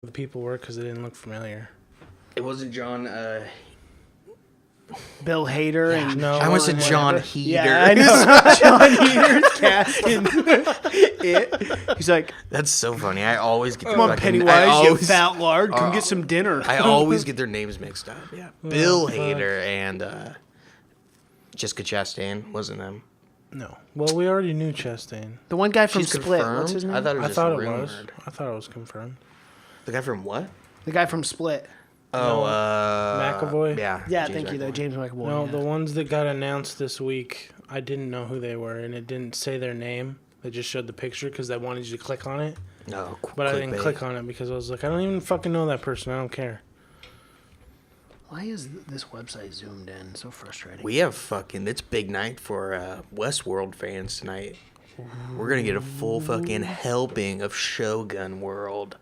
the people were because they didn't look familiar. It wasn't John. Bill Hader and No, I was a whatever. John Heater. Yeah, I know. John Heater's cast in it. He's like, That's so funny. I always get. "Come on, Pennywise, you fat lard, come get some dinner." I always get their names mixed up. Yeah, Bill Hader and Jessica Chastain wasn't them. No. Well, we already knew Chastain. The one guy from She's Split. confirmed? What's his name? I thought it was I just thought it rumored. was. I thought it was confirmed. The guy from what? The guy from Split. Oh, McAvoy? Yeah. Yeah, James thank you, though, McAvoy. James McAvoy. No, yeah. the ones that got announced this week, I didn't know who they were, and it didn't say their name. They just showed the picture because they wanted you to click on it. No, But I didn't click on it because I was like, I don't even fucking know that person. I don't care. Why is this website zoomed in? So frustrating. We have it's big night for Westworld fans tonight. We're gonna get a full fucking helping of Shogun World.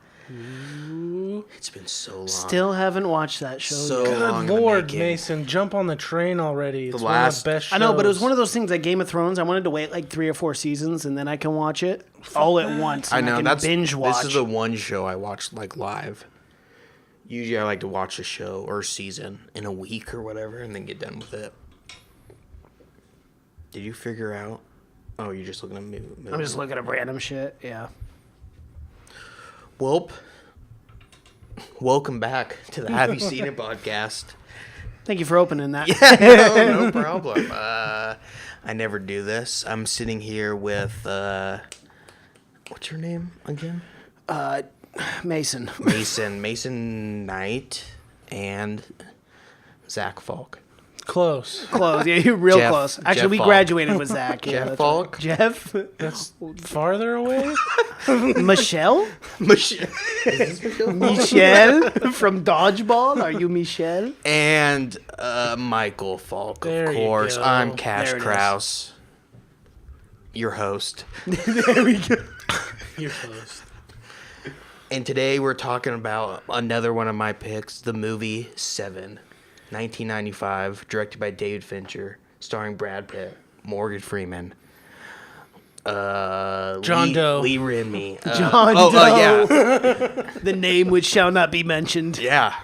It's been so long. Still haven't watched that show So yet. long Good in the Lord, making. Mason, jump on the train already. It's one of last- the best shows. I know, but it was one of those things like Game of Thrones. I wanted to wait like 3 or 4 seasons and then I can watch it all at once. I And know can that's binge watch. This is the one show I watched like live. Usually, I like to watch a show or a season in a week or whatever, and then get done with it. Did you figure out? Oh, you're just looking at me. I'm just looking at random shit. Yeah. Welp. Welcome back to the Have You Seen It podcast. Thank you for opening that. No problem. I never do this. I'm sitting here with what's your name again? Mason. Mason Knight and Zach Falk. Close. Close. Yeah, you're real Jeff- close. Actually, Jeff we Falk. graduated with Zach. Yeah, Jeff that's Falk? right. Jeff? That's farther away? Michelle? Michelle Michelle from Dodgeball? Are you Michelle? and Michael Falk, There of you course. go. I'm Cash There it is. Kraus, your host. There we go. You're close. And today we're talking about another one of my picks, the movie Seven, 1995, directed by David Fincher, starring Brad Pitt, Morgan Freeman, John Doe. Lee Remy, John Doe. Doe. The name which shall not be mentioned. Yeah.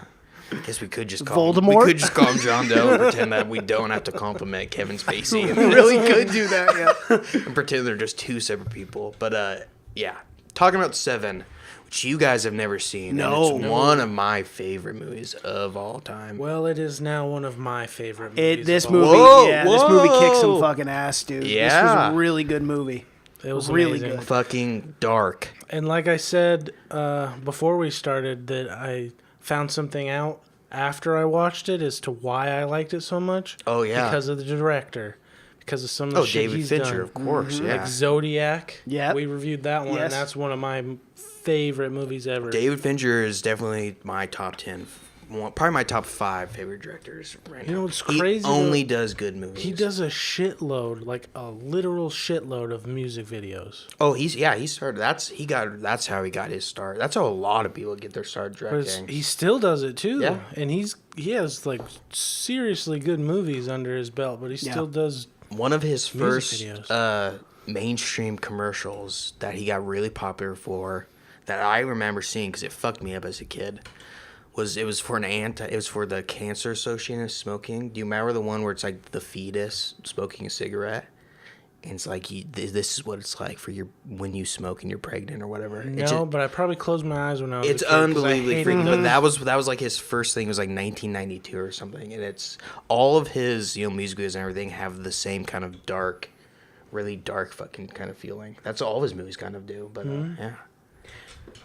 I guess we could just call Voldemort? We could just call him John Doe and pretend that we don't have to compliment Kevin Spacey We really could do that, yeah. and pretend they're just two separate people. But yeah, talking about Seven, which you guys have never seen. No. And it's one of my favorite movies of all time. Well, it is now one of my favorite movies. This of all movie, time. this movie kicks some whoa. fucking ass, dude. This was Yeah. a really good movie. It was really amazing. good. Fucking dark. And like I said before we started, that I found something out after I watched it as to why I liked it so much. Oh, yeah. Because of the director. Because of some of the Oh, shit David he's Fincher, done. of course. Yeah. Like Zodiac. Yep. We reviewed that one, Yes. and that's one of my favorite movies ever. David Fincher is definitely my top 10. Probably my top 5 favorite directors right now. You know what's crazy, He only though? does good movies. He does a shitload, like a literal shitload of music videos. Oh, he started. That's how he got his start. That's how a lot of people get their start But it's- directing. he still does it too. Yeah. And he has like seriously good movies under his belt, but he still does. One of his first videos. mainstream commercials that he got really popular for, that I remember seeing because it fucked me up as a kid, it was for the Cancer Association of Smoking. Do you remember the one where it's like the fetus smoking a cigarette? And it's like, this is what it's like for when you smoke and you're pregnant or whatever. No, but I probably closed my eyes when I was It's a kid 'cause I unbelievably hated freaking. them. But that was like his first thing. It was like 1992 or something, and it's all of his music videos and everything have the same kind of dark, really dark fucking kind of feeling. That's all his movies kind of do. But yeah,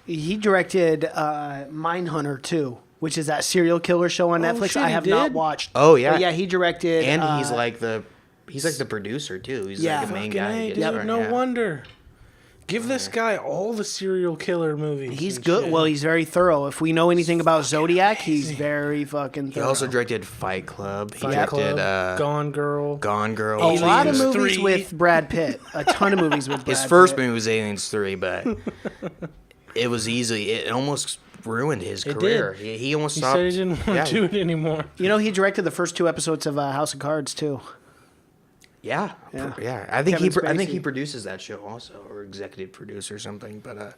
He directed Mindhunter too, which is that serial killer show on Netflix. shit, I he have not did? watched. Oh, yeah. But yeah, he directed. and he's like the producer too. He's Yeah. like the main Fucking guy. A, who dude, gets started, no yeah. wonder. Give this guy all the serial killer movies. He's and good. shit. Well, he's very thorough. If we know anything about Zodiac, he's very fucking He thorough. also directed Fight Club. He Fight directed Club, Gone Girl. Gone Girl. a lot of Aliens movies 3. with Brad Pitt. A ton of movies with Brad His first Pitt. movie was Aliens 3, but it almost ruined his It career. did. He almost He stopped. said he didn't want to do it anymore. You know, he directed the first 2 episodes of House of Cards too. Yeah. Yeah. I think Kevin I think he Spacey. produces that show also, or executive producer or something. But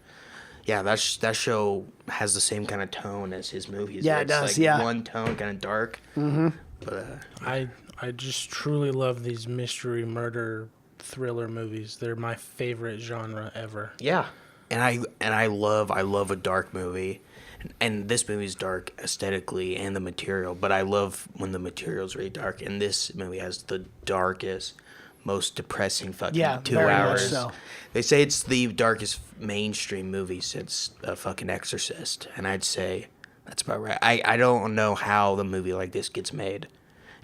Yeah, that show has the same kind of tone as his movies. Yeah, it It's does, like yeah. one tone, kind of dark. Mm-hmm. But I just truly love these mystery murder thriller movies. They're my favorite genre ever. yeah, and I love a dark movie, and this movie's dark aesthetically and the material. But I love when the material's really dark, and this movie has the darkest, most depressing fucking Yeah, 2 very much hours. so. They say it's the darkest mainstream movie since fucking Exorcist, and I'd say that's about right. I don't know how the movie like this gets made,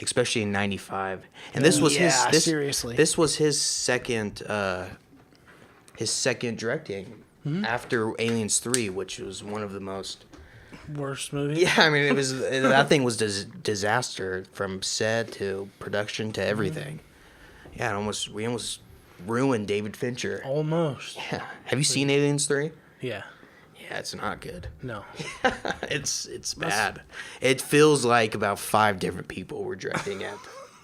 especially in '95. And this was Yeah, his seriously. This was his second directing after Aliens 3, which was one of the most. Worst movie? Yeah, I mean, it was that thing was disaster from set to production to everything. Yeah, we almost ruined David Fincher. Almost. Yeah. Have you seen Aliens 3? Yeah. Yeah, it's not good. No. It's bad. It feels like about 5 different people were directing it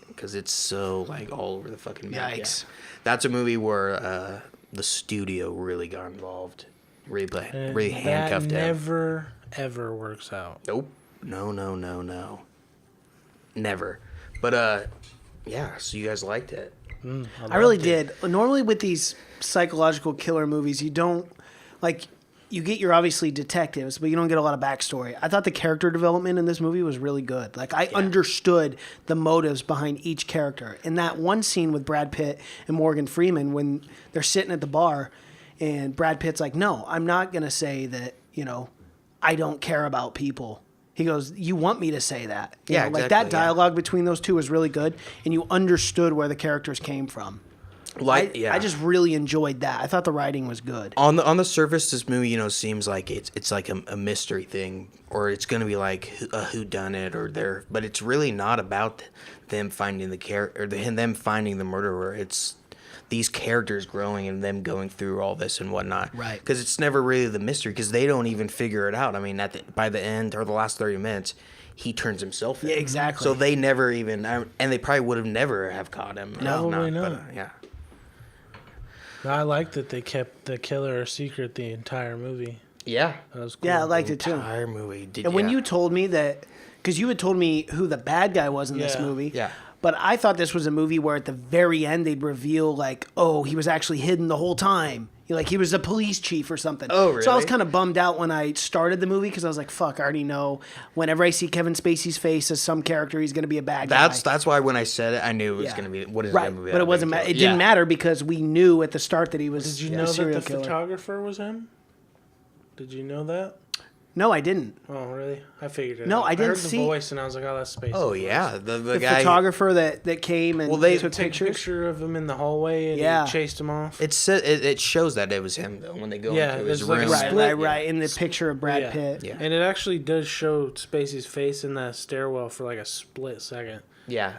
because it's so like all over the fucking map. Yikes. Yeah. That's a movie where the studio really got involved, really handcuffed that him. never, ever works out. Nope. No. Never. But yeah. So you guys liked it? I really loved it. did. Normally with these psychological killer movies, you don't like. You get your obviously detectives, but you don't get a lot of backstory. I thought the character development in this movie was really good. Like I understood the motives behind each character. In that one scene with Brad Pitt and Morgan Freeman, when they're sitting at the bar, and Brad Pitt's like, "No, I'm not gonna say that. I don't care about people." He goes, "You want me to say that?" Yeah, Like exactly, that yeah. dialogue between those two was really good, and you understood where the characters came from. I just really enjoyed that. I thought the writing was good. on the surface, this movie, seems like it's like a mystery thing, or it's gonna be like a whodunit, but it's really not about them finding the character or them finding the murderer. It's these characters growing and them going through all this and whatnot. Right. Because it's never really the mystery because they don't even figure it out. I mean, by the end or the last 30 minutes, he turns himself in. Yeah, exactly. So they never even, and they probably would have never have caught him. No. Probably But, not. yeah. I like that they kept the killer a secret the entire movie. Yeah. That was cool. Yeah, I liked it too. Entire movie. And when you told me that, because you had told me who the bad guy was in this Yeah. movie. Yeah. But I thought this was a movie where at the very end they'd reveal like, oh, he was actually hidden the whole time. Like he was a police chief or something. Oh, really? So I was kind of bummed out when I started the movie because I was like, fuck, I already know. Whenever I see Kevin Spacey's face as some character, he's going to be a bad guy. That's why when I said it, I knew it was Yeah. going to be what is Right, that movie? but it wasn't. It didn't matter because we knew at the start that he was. Did you a know that serial the killer. photographer was him? Did you know that? No, I didn't. Oh, really? I figured it No, out. I didn't heard the see- voice and I was like, oh, that's Spacey. Oh voice. yeah, the The guy. photographer that came and Well, they took Take a pictures. picture of him in the hallway and Yeah. he chased him off. It shows that it was him though when they go Yeah, into his there's like a room. Right, split. right. In the picture of Brad Pitt. Yeah. And it actually does show Spacey's face in that stairwell for like a split second. Yeah.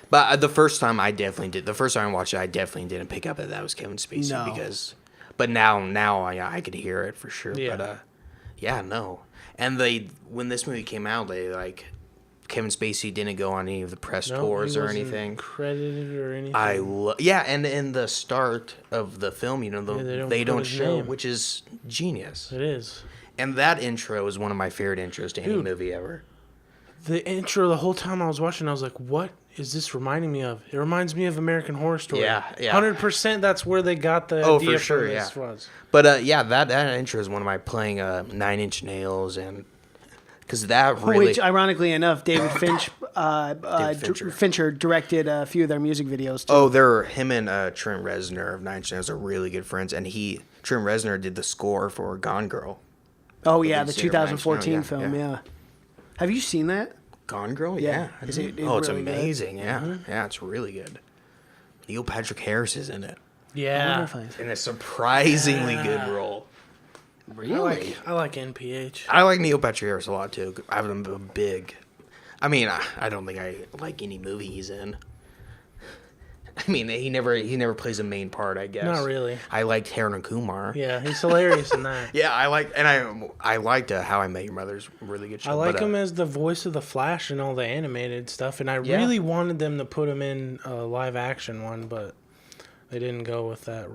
But the first time I definitely did. The first time I watched it, I definitely didn't pick up that was Kevin Spacey No. because. But now I could hear it for sure. Yeah. But yeah, no. And when this movie came out, Kevin Spacey didn't go on any of the press No, tours he or wasn't anything. credited or anything. And in the start of the film, they they don't don't put his show, name. which is genius. It is. And that intro is one of my favorite intros to any Dude. movie ever. The intro, the whole time I was watching, I was like, what is this reminding me of? It reminds me of American Horror Story. Yeah. 100% that's where they got the Oh, idea for sure, from this yeah. was. But yeah, that intro is one of my playing 9 Inch Nails and because that really Which, ironically enough, David Fincher directed a few of their music videos too. him and Trent Reznor of 9 Inch Nails are really good friends, and Trent Reznor did the score for Gone Girl. Oh yeah, the lead singer of 9 Inch Nails, 2014 yeah, film. yeah. Yeah. Have you seen that? Gone Girl, Yeah. yeah. Is it it's really good? amazing, yeah, yeah, it's really good. Neil Patrick Harris is in it I Yeah. wonder if in a surprisingly good role. Really? I like NPH. I like Neil Patrick Harris a lot too. I'm a big. I mean, I don't think I like any movie he's in. I mean, he never plays a main part. I guess Not really. I liked Harold Kumar. Yeah, he's hilarious in that. Yeah, I liked How I Met Your Mother's a really good show. I like but, him as the voice of the Flash and all the animated stuff, and I Yeah. really wanted them to put him in a live action one, but they didn't go with that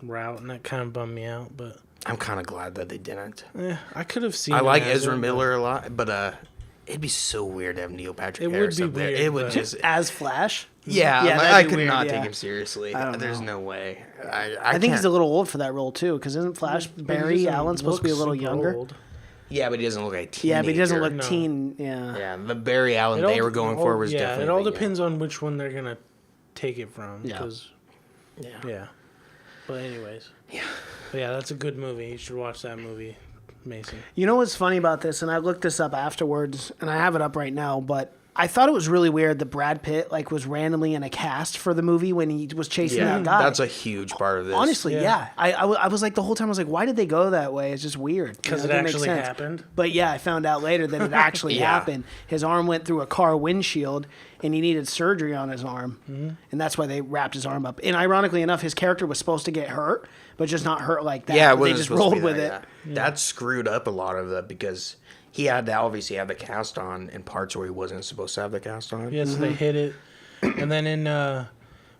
route, and that kind of bummed me out. But I'm kind of glad that they didn't. I could have seen. I like it as Ezra it, Miller a lot, but it'd be so weird to have Neil Patrick It would Harris be up there. weird, It would but- just. As Flash. Yeah, Yeah, I that'd be could weird, not yeah. take him seriously. I don't There's know. no way. I think he's a little old for that role too, because isn't Flash But he Barry doesn't Allen supposed to be a look little super younger? old. Yeah, but he doesn't look like a teenager. Yeah, but he doesn't look No. teen. Yeah. Yeah, the Barry Allen they were going for was definitely. It all the depends on which one they're gonna take it from. Yeah. 'Cause- Yeah. yeah. But anyways. Yeah. But yeah, that's a good movie. You should watch that movie, Mason. You know what's funny about this, and I looked this up afterwards, and I have it up right now, but I thought it was really weird that Brad Pitt was randomly in a cast for the movie when he was chasing Yeah, that guy. that's a huge part of this. Honestly, Yeah. yeah. I was like the whole time I was like, why did they go that way? It's just weird. Because it didn't make actually sense. happened. But yeah, I found out later that it actually Yeah. happened. His arm went through a car windshield, and he needed surgery on his arm, and that's why they wrapped his arm up. And ironically enough, his character was supposed to get hurt, but just not hurt like that. Yeah, it they wasn't just supposed to rolled be with that, it. yeah. That screwed up a lot of that because he had to obviously have the cast on in parts where he wasn't supposed to have the cast on. Yeah, so they hit it. And then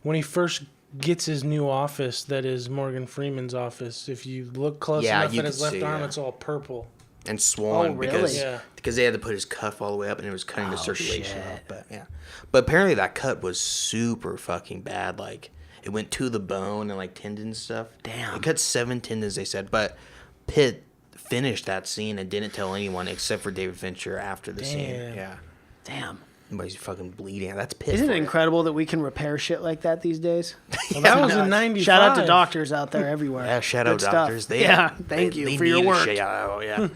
when he first gets his new office, that is Morgan Freeman's office, if you look close Yeah, enough you at his can left see, arm, yeah. it's all purple. And swollen Oh, really? because Yeah. because they had to put his cuff all the way up and it was cutting the circulation shit. off. But yeah, but apparently that cut was super fucking bad. Like it went to the bone and like tendons and stuff. Damn. It cut 7 tendons, they said. But Pitt finished that scene and didn't tell anyone except for David Fincher after the scene. Damn. Yeah, Damn. nobody's fucking bleeding. That's Pitt. Isn't for it you. incredible that we can repair shit like that these days? Well, that was in 95. Shout out to doctors out there everywhere. Yeah, shout out Good stuff. doctors. Yeah, thank you they for your need a work. shout out, yeah.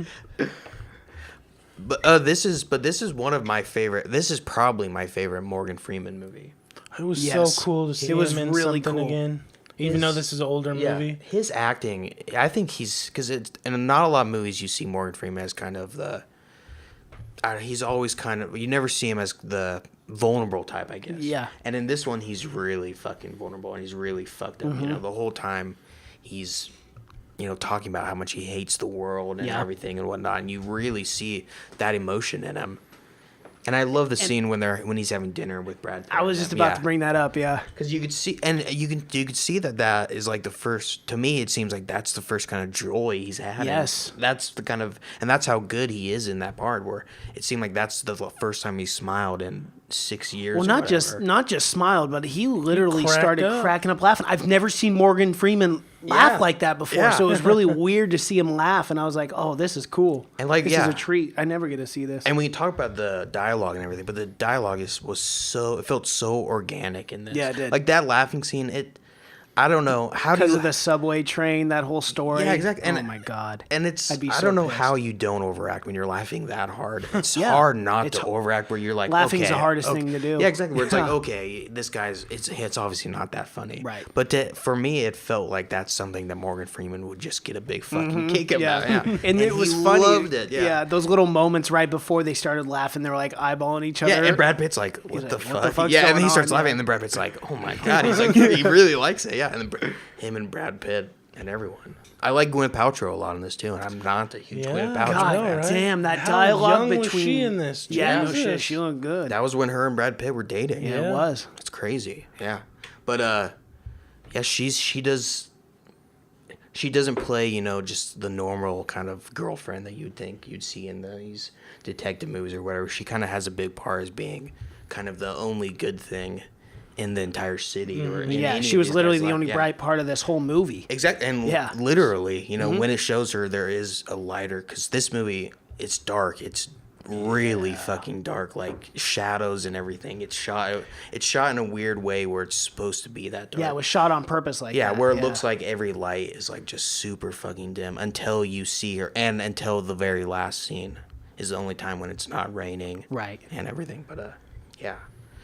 But this is one of my favorite. This is probably my favorite Morgan Freeman movie. It was Yes. so cool to see It was him in really something cool. again. Even though this is an older movie. His acting, I think he's because it's in not a lot of movies you see Morgan Freeman as kind of the. He's always kind of you never see him as the vulnerable type, I guess. Yeah. And in this one, he's really fucking vulnerable and he's really fucked up. You know, the whole time, he's, talking about how much he hates the world and Yeah. everything and whatnot, and you really see that emotion in him. And I love the scene when he's having dinner with Brad Pitt. I was just about to bring that up, yeah. Because you could see, and you could see that is like the first. To me, it seems like that's the first kind of joy he's had. Yes. And that's the kind of, and that's how good he is in that part. Where it seemed like that's the first time he smiled in 6 years. Well, or not whatever. just smiled, but he literally cracked started up. cracking up laughing. I've never seen Morgan Freeman laugh Yeah. like that before, Yeah. so it was really weird to see him laugh, and I was like, "Oh, this is cool." And, like, this yeah. is a treat. I never get to see this. And we talk about the dialogue and everything, but the dialogue it felt so organic in this. Yeah, it did. Like that laughing scene, I don't know how do Because you, of the subway train, that whole story. Yeah, exactly. And- oh my god. and it's I'd be I so don't know pissed. how you don't overact when you're laughing that hard. It's Yeah. hard not It's- to overact where you're like Laughing's okay, the hardest okay. thing to do. Yeah, exactly. Where it's like Yeah. okay, this guy's it's obviously not that funny. Right. But for me, it felt like that's something that Morgan Freeman would just get a big fucking kick about. Yeah. Yeah. And it was he funny. Loved it. Yeah. those little moments right before they started laughing, they were like eyeballing each other. Yeah, and Brad Pitt's like, what the like, fuck? what the fuck's Yeah, and going then he starts on? laughing, Yeah. and then Brad Pitt's like, oh my god, he's like, he really likes it. Yeah, and then him and Brad Pitt and everyone. I like Gwyneth Paltrow a lot in this too, and I'm not a huge Yeah. Gwyneth Paltrow God know, fan. right? damn, that How dialogue young was between she in this? Yeah, no Jesus. shit, she looked good. That was when her and Brad Pitt were dating. yeah, Yeah. it was. It's crazy. Yeah. But yeah, she doesn't play, just the normal kind of girlfriend that you'd think you'd see in these detective movies or whatever. She kind of has a big part as being kind of the only good thing in the entire city or in Yeah, any she of was these literally guys' the life. only Yeah. bright part of this whole movie. Exactly, and Yeah. literally, when it shows her, there is a lighter because this movie, it's dark. It's really fucking dark, like shadows and everything. It's shot in a weird way where it's supposed to be that dark. Yeah, it was shot on purpose like Yeah, that. where it looks like every light is like just super fucking dim until you see her, and until the very last scene is the only time when it's not raining, Right. and everything. But yeah,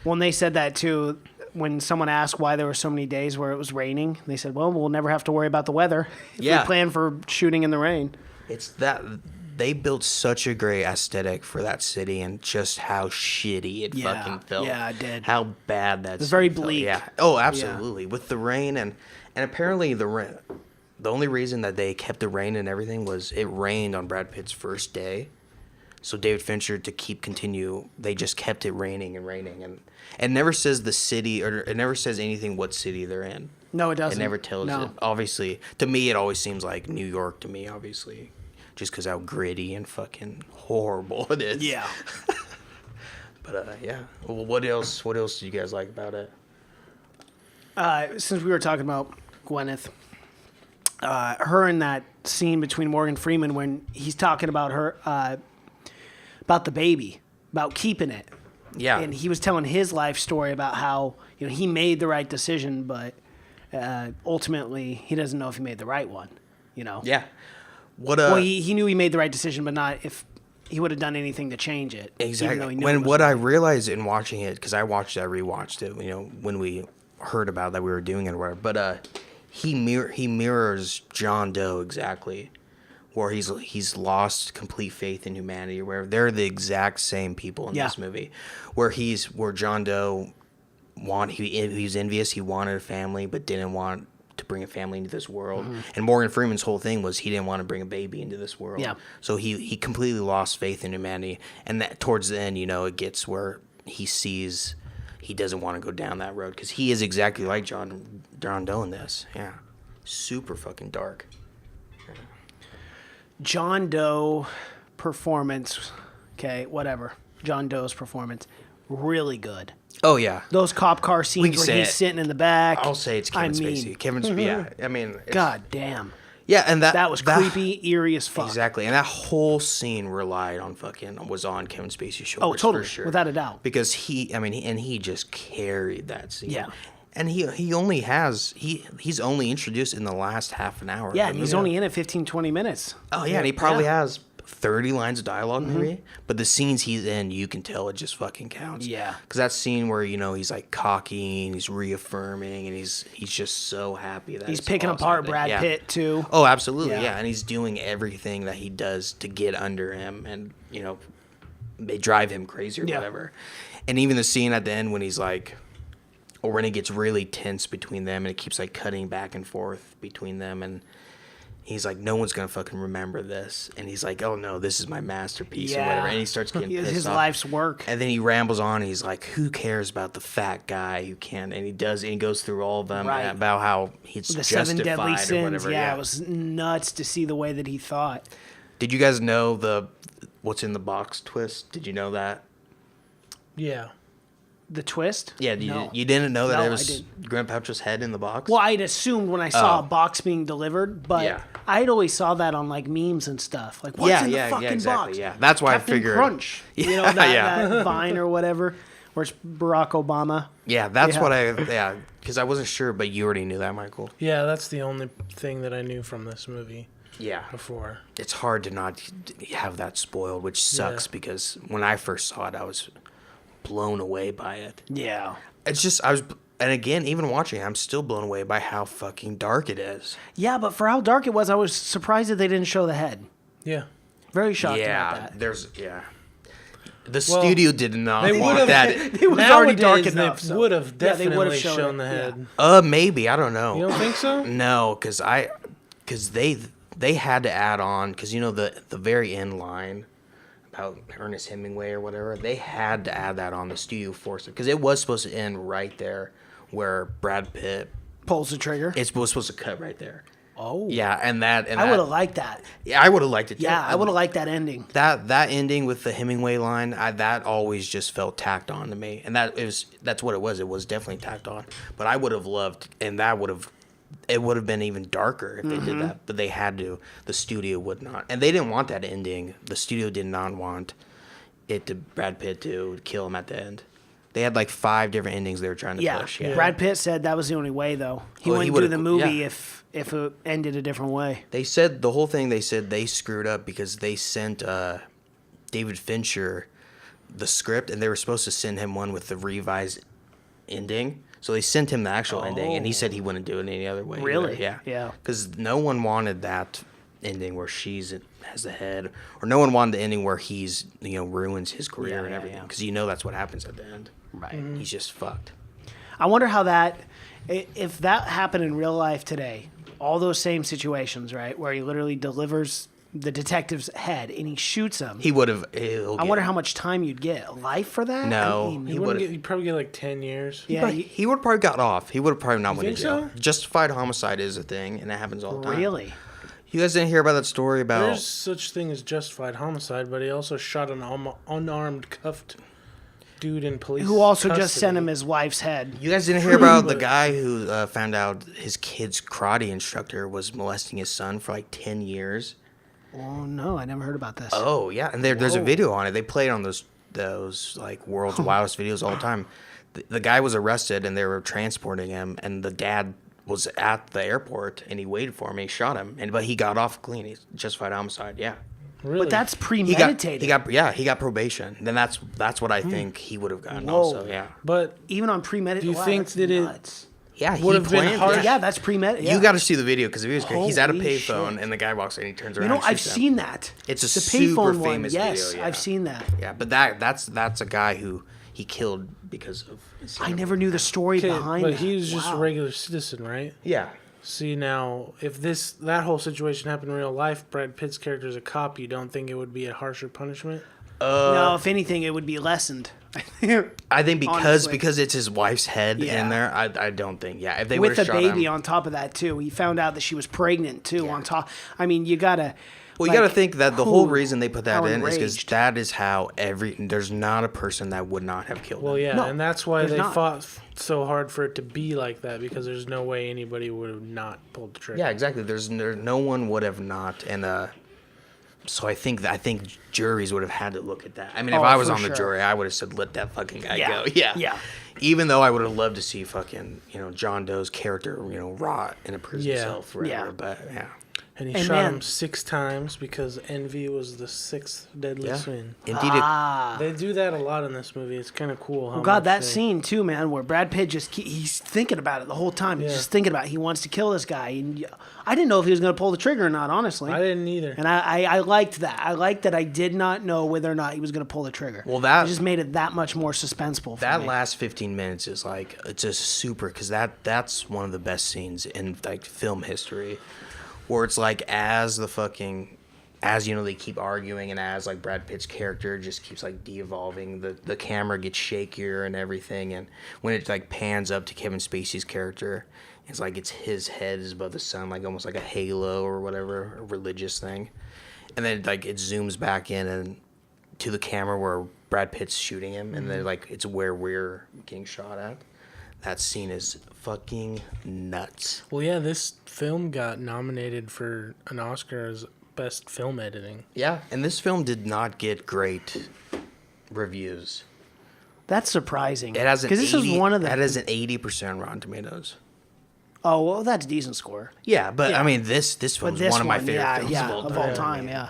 When they said that too, when someone asked why there were so many days where it was raining, they said, "Well, we'll never have to worry about the weather if Yeah. we plan for shooting in the rain." it's that they built such a great aesthetic for that city and just how shitty it Yeah, fucking felt. yeah, it did. How bad that. was very city felt. bleak. Yeah. Oh, absolutely. With the rain and apparently the rain. The only reason that they kept the rain and everything was it rained on Brad Pitt's first day. So David Fincher they just kept it raining and raining, and it never says the city or it never says anything what city they're in. No, it doesn't. It never tells No. it. Obviously, to me, it always seems like New York to me, obviously. Just because how gritty and fucking horrible it is. Yeah. But, yeah. Well, what else do you guys like about it? Since we were talking about Gwyneth, her in that scene between Morgan Freeman when he's talking about her, about the baby, about keeping it. Yeah. And he was telling his life story about how, he made the right decision, but ultimately he doesn't know if he made the right one, Yeah. What Well, he knew he made the right decision, but not if he would have done anything to change it. Exactly. When What I realized in watching it, because I rewatched it, when we heard about that we were doing it or whatever, but he mirrors John Doe exactly, where he's lost complete faith in humanity or whatever. They're the exact same people in this movie, where John Doe he was envious, he wanted a family but didn't want to bring a family into this world. And Morgan Freeman's whole thing was he didn't want to bring a baby into this world. Yeah. So he completely lost faith in humanity. And that towards the end, it gets where he sees he doesn't want to go down that road because he is exactly like John Doe in this. Yeah. Super fucking dark. John Doe performance, okay, whatever. John Doe's performance, really good. Oh, yeah. Those cop car scenes where he's sitting in the back. I'll say it's Kevin Spacey. Kevin Spacey, yeah. I mean, God damn. Yeah, and That was creepy, eerie as fuck. Exactly, and that whole scene was on Kevin Spacey's shoulders. Oh, totally, for sure. without a doubt. Because he just carried that scene. Yeah. And he's only introduced in the last half an hour. Yeah, and he's only in it 15, 20 minutes. Oh yeah, and he probably has 30 lines of dialogue maybe. But the scenes he's in, you can tell it just fucking counts. Yeah. Because that scene where he's like cocky and he's reaffirming and he's just so happy that He's it's picking awesome. apart Brad Pitt too. Oh, absolutely, Yeah. yeah. And he's doing everything that he does to get under him, and they drive him crazy or whatever. And even the scene at the end when he's like, or when it gets really tense between them, and it keeps like cutting back and forth between them, and he's like, no one's gonna fucking remember this, and he's like, oh no, this is my masterpiece or whatever, and he starts getting pissed his off. life's work. And then he rambles on, and he's like, who cares about the fat guy who can't? And he goes through all of them about how he's The justified 7 deadly or sins. whatever. Yeah, it was nuts to see the way that he thought. Did you guys know the what's in the box twist? Did you know that? Yeah. The twist? Yeah, No. you didn't know that No, it I was didn't. Gwyneth Paltrow's head in the box? Well, I'd assumed when I saw Oh. a box being delivered, but Yeah. I'd always saw that on like memes and stuff. Like, what's in the fucking exactly, box? yeah. That's why Captain I figured. Crunch. Yeah, that Vine or whatever, where it's Barack Obama. Yeah, that's Yeah. what because I wasn't sure, but you already knew that, Michael. Yeah, that's the only thing that I knew from this movie Yeah. before. It's hard to not have that spoiled, which sucks Yeah. because when I first saw it, I was blown away by it. Yeah. It's just, and again, even watching it, I'm still blown away by how fucking dark it is. Yeah, but for how dark it was, I was surprised that they didn't show the head. Yeah. Very shocked Yeah, about that. The studio did not They want would've- that. It was already dark Nowadays, enough. They so- would have Yeah, they definitely would've showed shown it, the head. Maybe, I don't know. You don't think so? No, because they had to add on, because the very end line about Ernest Hemingway or whatever, they had to add that on. The studio forced it because it was supposed to end right there where Brad Pitt. Pulls the trigger. It was supposed to cut right there. Oh. Yeah, and I would have liked that. Yeah, I would have liked it. Too. Yeah, I would have liked that ending. That ending with the Hemingway line, that always just felt tacked on to me, and that's what it was. It was definitely tacked on. But I would have loved, and it would have been even darker if they did that. But they had to. The studio would not, and they didn't want that ending. The studio did not want Brad Pitt to kill him at the end. They had like 5 different endings they were trying to push. Yeah. Brad Pitt said that was the only way, though. He Well, wouldn't he do would've- the movie yeah. if it ended a different way. They said the whole thing. They said they screwed up because they sent David Fincher the script, and they were supposed to send him one with the revised ending. So they sent him the actual ending, and he said he wouldn't do it any other way. Really? Either. Yeah. Yeah. Because no one wanted that ending where she's has the head, or no one wanted the ending where he's ruins his career and everything. Because that's what happens at the end. Right. He's just fucked. I wonder how if that happened in real life today, all those same situations, right, where he literally delivers the detective's head and he shoots him, He would have. I wonder how much time you'd get. Life for that? No. I mean, You'd probably get like 10 years. yeah. He would have probably got off. He would have probably not went to think jail. so? Justified homicide is a thing, and it happens all the time. Really? You guys didn't hear about that story about? There's such thing as justified homicide, but he also shot an unarmed, cuffed dude in police Who also custody. just sent him his wife's head. You guys didn't hear about the guy who found out his kid's karate instructor was molesting his son for like 10 years? Oh, no, I never heard about this. Oh, yeah. And there's a Whoa. video on it. They play it on those like world's wildest videos all the time. The guy was arrested and they were transporting him, and the dad was at the airport and he waited for him and he shot him. But he got off clean. He's justified homicide. Yeah. Really? But that's He premeditated. got probation. Then that's what I think he would have gotten Whoa. also. Yeah. But Even on premeditated. do you think that nuts. Yeah, he Would have been planned harsh. it. Yeah, that's premeditated. You got to see the video because the video's great. He's at a Holy payphone shit. and the guy walks in and he turns around. You know, and I've shoots him. seen that. It's a the super payphone famous one. Yes, video, yeah. I've seen that. Yeah, but that's a guy who he killed because of. His I never knew the story okay, behind but that. he was just a Wow. regular citizen, right? Yeah. See, now, if that whole situation happened in real life, Brad Pitt's character is a cop, you don't think it would be a harsher punishment? No, if anything, it would be lessened. I think Honestly. because it's his wife's head Yeah. in there, I don't think. Yeah, if they would With have the shot baby him. on top of that too. He found out that she was pregnant too. Yeah. On top, I mean, you gotta. Well, you got to think that the whole reason they put that how in is because enraged. that is how there's not a person that would not have killed Well, him. yeah, No, and that's why there's they not. fought so hard for it to be like that, because there's no way anybody would have not pulled the trigger. Yeah, exactly. No one would have not, and so I think juries would have had to look at that. I mean, if Oh, I was for on the sure. jury, I would have said, "Let that fucking guy Yeah. go." Yeah, Yeah. Even though I would have loved to see fucking John Doe's character rot in a prison Yeah. cell forever. Yeah. But yeah, And he And shot man- him 6 times because envy was the 6th deadly yeah. sin. Indeed, They do that a lot in this movie. It's kind of cool. How Oh God, much that they- scene too, man, where Brad Pitt he's thinking about it the whole time. He's Yeah. just thinking about it. He wants to kill this guy. And I didn't know if he was going to pull the trigger or not, honestly. I didn't either. And I liked that. I liked that I did not know whether or not he was going to pull the trigger. Well, that- it just made it that much more suspenseful for that me. last 15 minutes is like it's just super because that's one of the best scenes in like film history, where it's like as they keep arguing and as like Brad Pitt's character just keeps like de-evolving, the camera gets shakier and everything, and when it like pans up to Kevin Spacey's character, it's like his head is above the sun, like almost like a halo or whatever, a religious thing, and then like it zooms back in and to the camera where Brad Pitt's shooting him, and then like it's where we're getting shot at. That scene is fucking nuts. Well, yeah, this film got nominated for an Oscar as best film editing. Yeah, and this film did not get great reviews. That's surprising. It has an because this is one of the. That is an 80% Rotten Tomatoes. Oh well, that's a decent score. Yeah, but Yeah. I mean this film But is this one of my one, favorite yeah, films yeah, of all time. yeah.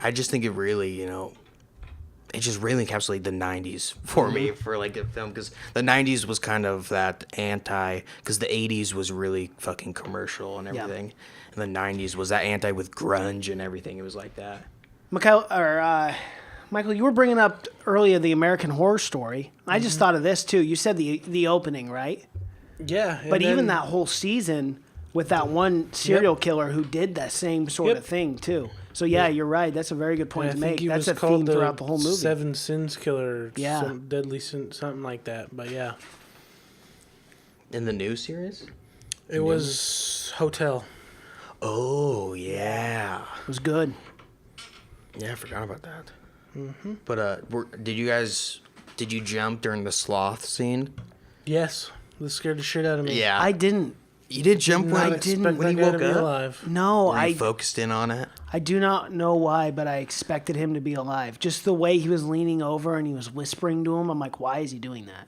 I just think it really, it just really encapsulated the 90s for me for like a film, because the 90s was kind of that because the 80s was really fucking commercial and Yeah. everything, and the 90s was that anti with grunge and everything. It was like that. Michael, you were bringing up earlier the American Horror Story. I just thought of this too. You said the opening, right? Yeah. But even that whole season with that one serial killer who did that same sort Yep. of thing too. So yeah, you're right. That's a very good point I to think make. he That's was a called theme throughout the whole movie. 7 Sins Killer. Yeah. Some deadly sin, something like that. But yeah, In the new series? it was Hotel. Oh yeah, It was good. yeah. I forgot about that. But did you jump during the sloth scene? Yes, this scared the shit out of me. Yeah, I didn't. You did jump Did when not I expect didn't- when that he guy woke to be up? alive. No, Were you I focused in on it? I do not know why, but I expected him to be alive. Just the way he was leaning over and he was whispering to him, I'm like, why is he doing that?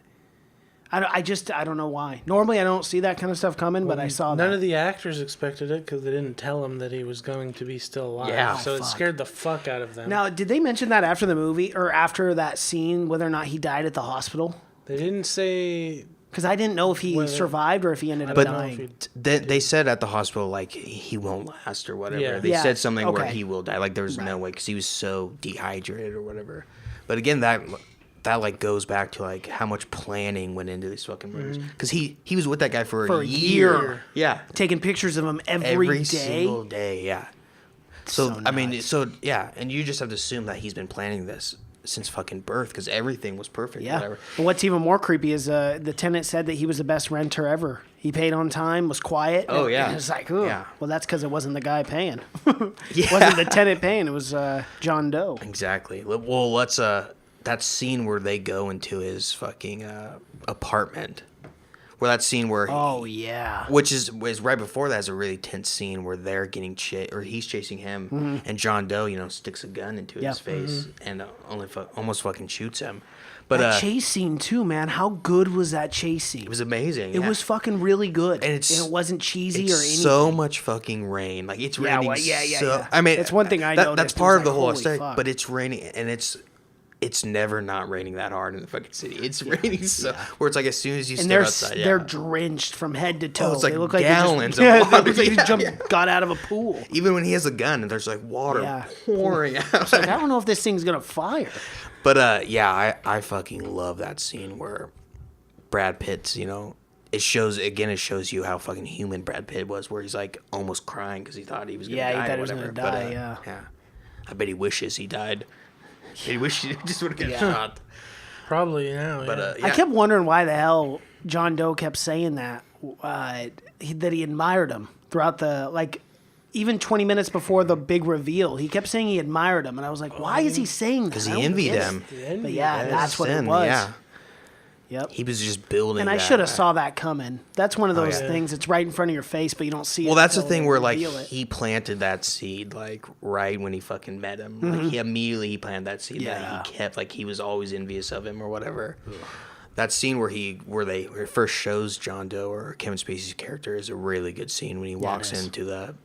I don't know why. Normally, I don't see that kind of stuff coming, but I saw None that. of the actors expected it because they didn't tell him that he was going to be still alive. Yeah. So it Fuck. scared the fuck out of them. Now, did they mention that after the movie or after that scene, whether or not he died at the hospital? They didn't say. Because I didn't know if he Whether- survived or if he ended up But- dying. They said at the hospital like he won't last or whatever. Yeah. They Yeah, said something where okay. he will die. Like there's no way because he was so dehydrated or whatever. But again, that like goes back to like how much planning went into these fucking murders. Because he was with that guy for For a a year. year. Yeah, Taking pictures of him every day. single day. Yeah. So, I mean, nuts. so yeah, and you just have to assume that he's been planning this since fucking birth because everything was perfect. Yeah. Whatever. But what's even more creepy is the tenant said that he was the best renter ever. He paid on time, was quiet. Oh, yeah. And it's like, ooh. Yeah. Well, that's because it wasn't the guy paying. Yeah. It wasn't the tenant paying. It was John Doe. Exactly. Well, let's that scene where they go into his fucking apartment, where that scene where Oh, yeah. which is right before that is a really tense scene where they're getting or he's chasing him, and John Doe, sticks a gun into Yeah. his face and almost fucking shoots him. But That chase scene, too, man. How good was that chase scene? it was amazing. It was fucking really good. And it wasn't cheesy it's or anything. so much fucking rain. Like it's Yeah, raining. well, yeah. I mean, It's one thing I noticed. That's It part was of the like, whole holy aesthetic. fuck. But it's raining, and it's never not raining that hard in the fucking city. It's raining so where it's like as soon as you And step outside, they're drenched from head to toe. it's like they look gallons like of they water. just, they just Yeah, got out of a pool. even when he has a gun, and there's like water Yeah. pouring out. Like, I don't know if this thing's gonna fire. But yeah, I fucking love that scene where Brad Pitt's, it shows you how fucking human Brad Pitt was, where he's like almost crying because he thought he was gonna die. Yeah, he thought or he was whatever. gonna die, But, yeah. I bet he wishes he died. He wishes he just would have got shot. Probably now. But yeah. yeah. I kept wondering why the hell John Doe kept saying that that he admired him throughout even 20 minutes before the big reveal. He kept saying he admired him, and I was like, why is he saying that? because I he don't envied get him. it. But yeah, that's what it Sin, was. Yeah, Yep. he was just building. And I that. should have saw that coming. That's one of those yeah. things. It's right in front of your face, but you don't see it. Well, that's the until thing they where like reveal it. he planted that seed like right when he fucking met him. Like he immediately planted that seed Yeah. that he kept. Like he was always envious of him or whatever. That scene where where it first shows John Doe or Kevin Spacey's character is a really good scene when he walks is. into the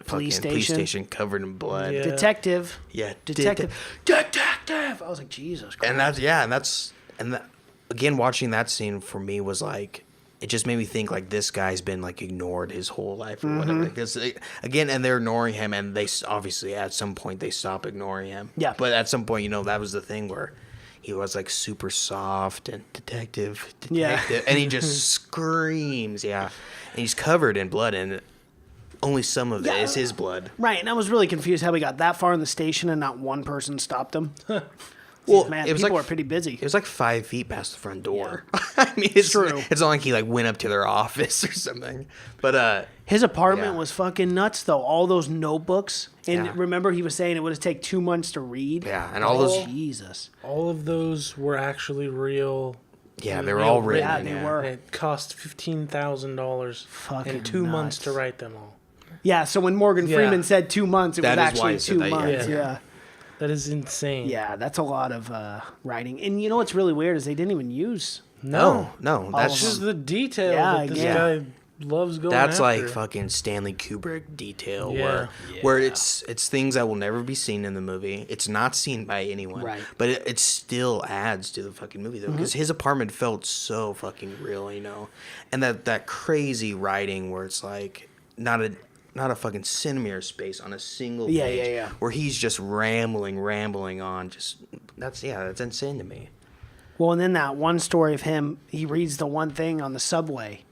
Police fucking police station. station covered in blood. Yeah. Detective. Yeah, Detective. Detective. I was like, Jesus Christ. And that again, watching that scene for me was like, it just made me think like this guy's been like ignored his whole life or whatever. Because again, and they're ignoring him, and they obviously at some point they stop ignoring him. Yeah. But at some point, that was the thing where he was like super soft and detective, Yeah. and he just screams, and he's covered in blood, and only some of it is his blood. Right, and I was really confused how we got that far in the station and not one person stopped him. Well, Man, it was people like are pretty busy. It was like 5 feet past the front door. I mean, it's True. It's not like he like went up to their office or something. But His apartment Yeah. was fucking nuts, though. All those notebooks. And Yeah. remember, he was saying it would take 2 months to read. yeah, and all those Jesus. All of those were actually real. they were all written. Yeah, they were. And it cost $15,000 Fucking and 2 months nuts. to write them all. Yeah, so when Morgan Yeah. Freeman said 2 months, it That was is why actually he said 2 that, yeah. months. Yeah. Yeah. That is insane. Yeah, that's a lot of writing. And you know what's really weird is they didn't even use. No, of that's It's them. just the detail Yeah, that this yeah. guy loves going that's after. like fucking Stanley Kubrick detail Yeah. where it's things that will never be seen in the movie. It's not seen by anyone, Right. But it still adds to the fucking movie though, because his apartment felt so fucking real, and that crazy writing where it's like not a fucking centimeter space on a single Yeah, page, yeah. where he's just rambling on. Just that's insane to me. Well, and then that one story of him, he reads the one thing on the subway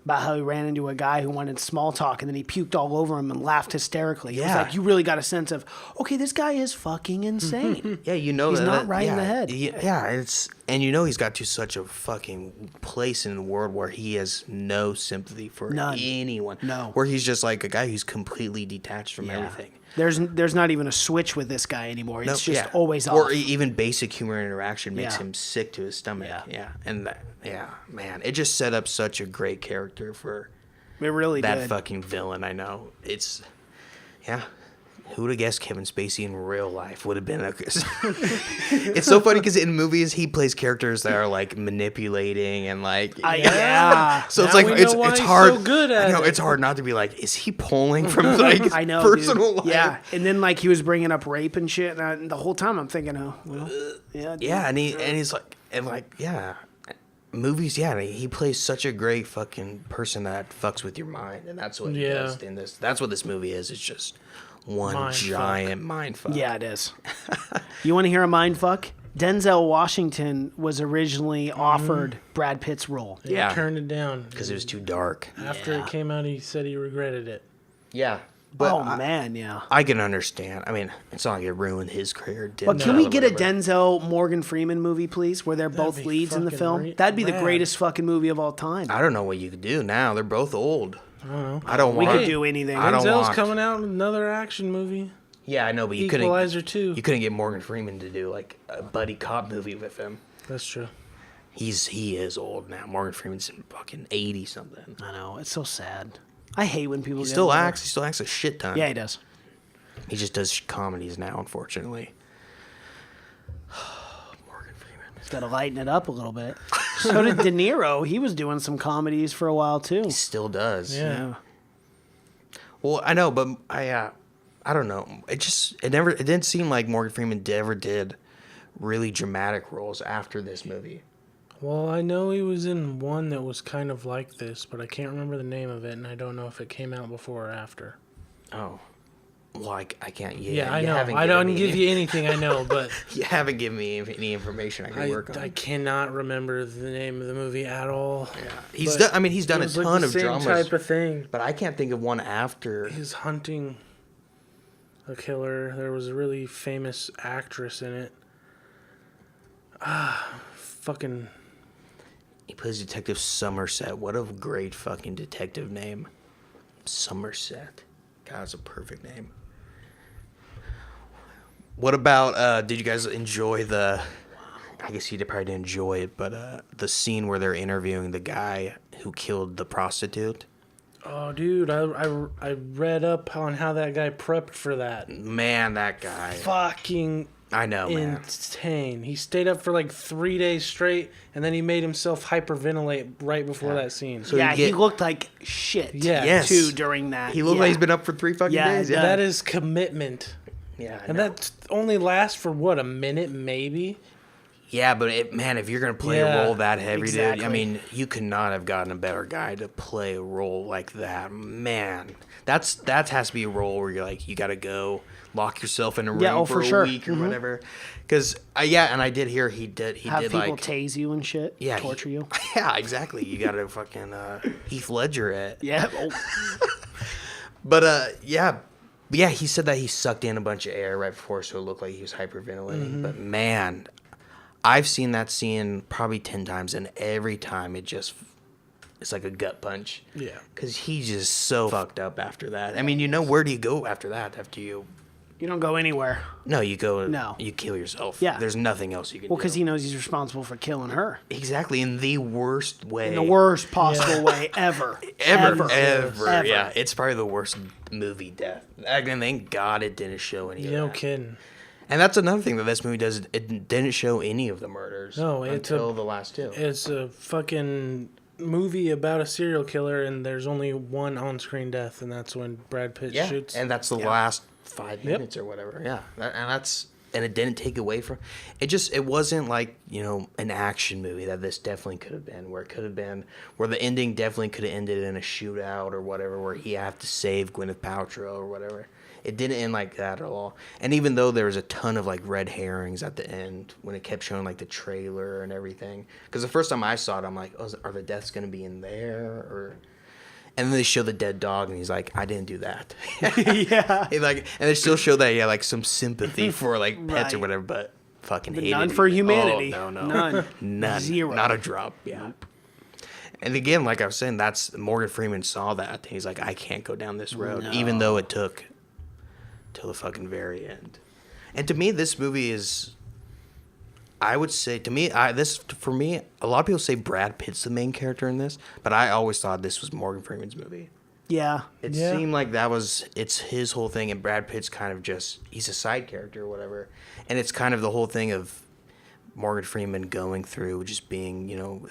about how he ran into a guy who wanted small talk, and then he puked all over him and laughed hysterically. It was Yeah. like, you really got a sense of, okay, this guy is fucking insane. Yeah, He's that, not right in the head. Yeah, he's got to such a fucking place in the world where he has no sympathy for None. anyone. No. Where he's just like a guy who's completely detached from everything. There's not even a switch with this guy anymore. It's just Yeah. always Or off. even basic human interaction makes Yeah. him sick to his stomach. Yeah. Yeah. And man, it just set up such a great character for It really that did. fucking villain. I know. Who would have guessed Kevin Spacey in real life would have been a... It's so funny because in movies he plays characters that are like manipulating and like... Yeah. So it's Now like we know why it's he's hard. so good at I know it. it's hard not to be like, is he pulling from like I know, personal dude. life? Yeah, and then like he was bringing up rape and shit, and the whole time I'm thinking, oh, well, yeah, dude. Yeah, and he's like movies. Yeah, he plays such a great fucking person that fucks with your mind, and that's what he Yeah. does in this. That's what this movie is. It's just one Mind giant mind fuck. Yeah, it is. You want to hear a mind fuck? Denzel Washington was originally offered Brad Pitt's role. Yeah. He turned it down. because it was too dark. After Yeah. it came out, he said he regretted it. Yeah, But man, yeah. I can understand. I mean, it's not like it ruined his career. But can we get a Denzel Morgan Freeman movie, please, where they're both be leads in the fucking film? That'd be the rad. greatest fucking movie of all time. I don't know what you could do now. They're both old. I don't know. I don't We want. could do anything. I don't Denzel's want. coming out with another action movie. Yeah, I know, but you Equalizer couldn't. 2. You couldn't get Morgan Freeman to do like a buddy cop movie with him. That's true. He is old now. Morgan Freeman's fucking 80 something. I know. It's so sad. I hate when people He get still older. acts. He still acts a shit ton. Yeah, he does. He just does comedies now, unfortunately. Morgan Freeman. He's got to lighten it up a little bit. So did De Niro. He was doing some comedies for a while, too. He still does. Yeah. Well, I know, but I don't know. It didn't seem like Morgan Freeman ever did really dramatic roles after this movie. Well, I know he was in one that was kind of like this, but I can't remember the name of it, and I don't know if it came out before or after. Oh. Well, I can't. Yeah, I you know. haven't I given don't me give any- you anything I know, but You haven't given me any information I can work on. I cannot remember the name of the movie at all. Yeah. He's But done. I mean, he's done it a was like ton the of same dramas, type of thing. but I can't think of one after. He's hunting a killer. There was a really famous actress in it. Fucking. He plays Detective Somerset. What a great fucking detective name, Somerset. God, that's a perfect name. What about? Did you guys enjoy the? I guess you probably didn't enjoy it, but the scene where they're interviewing the guy who killed the prostitute. Oh, dude, I read up on how that guy prepped for that. Man, that guy. Fucking I know, man. insane. He stayed up for like 3 days straight, and then he made himself hyperventilate right before that scene. So yeah, you get- he looked like shit, Yeah. Yes. too, during that. He looked Yeah. like he's been up for 3 fucking Yeah, days. yeah. Yeah, That is commitment. yeah. I And know. that only lasts for what, a minute maybe? Yeah, but if you're gonna play Yeah, a role that heavy, dude, exactly. I mean, you could not have gotten a better guy to play a role like that. Man, that has to be a role where you're like, you got to go lock yourself in a room Yeah, oh, for for a sure. week or whatever. Because and I did hear he did Have people like tase you and shit, yeah torture you. Yeah, exactly. You got to fucking Heath Ledger it. Yeah. Oh. But yeah, he said that he sucked in a bunch of air right before, so it looked like he was hyperventilating. But man, I've seen that scene probably 10 times, and every time it's like a gut punch. Yeah. Because he's just so fucked up after that. I mean, where do you go after that? After you... You don't go anywhere. No, you go... No. You kill yourself. Yeah. There's nothing else you can Well, do. because he knows he's responsible for killing her Exactly, in the worst way. in the worst possible way ever. Ever. Ever. Yeah, it's probably the worst movie death. And thank God it didn't show any of No that. kidding. And that's another thing that this movie does. It didn't show any of the murders No, it's until the last two. It's a fucking movie about a serial killer, and there's only one on-screen death, and that's when Brad Pitt Yeah, shoots. and that's the last 5 minutes or whatever. Yeah, and it didn't take away from it. It wasn't like an action movie that this definitely could have been. Where the ending definitely could have ended in a shootout or whatever, where he had to save Gwyneth Paltrow or whatever. It didn't end like that at all. And even though there was a ton of like red herrings at the end when it kept showing like the trailer and everything, because the first time I saw it, I'm like, oh, are the deaths gonna be in there or? And then they show the dead dog, and he's like, "I didn't do that." Yeah. And they still show that like some sympathy for like pets or Right. whatever, but fucking But hated none it. for humanity. Oh, no, None. Zero. not a drop. Yeah. And again, like I was saying, that's Morgan Freeman saw that. He's like, I can't go down this road, even though it took till the fucking very end. And to me, this movie is. I would say for me, a lot of people say Brad Pitt's the main character in this, but I always thought this was Morgan Freeman's movie. Yeah. It Yeah. seemed like it's his whole thing, and Brad Pitt's kind of he's a side character or whatever. And it's kind of the whole thing of Morgan Freeman going through just being,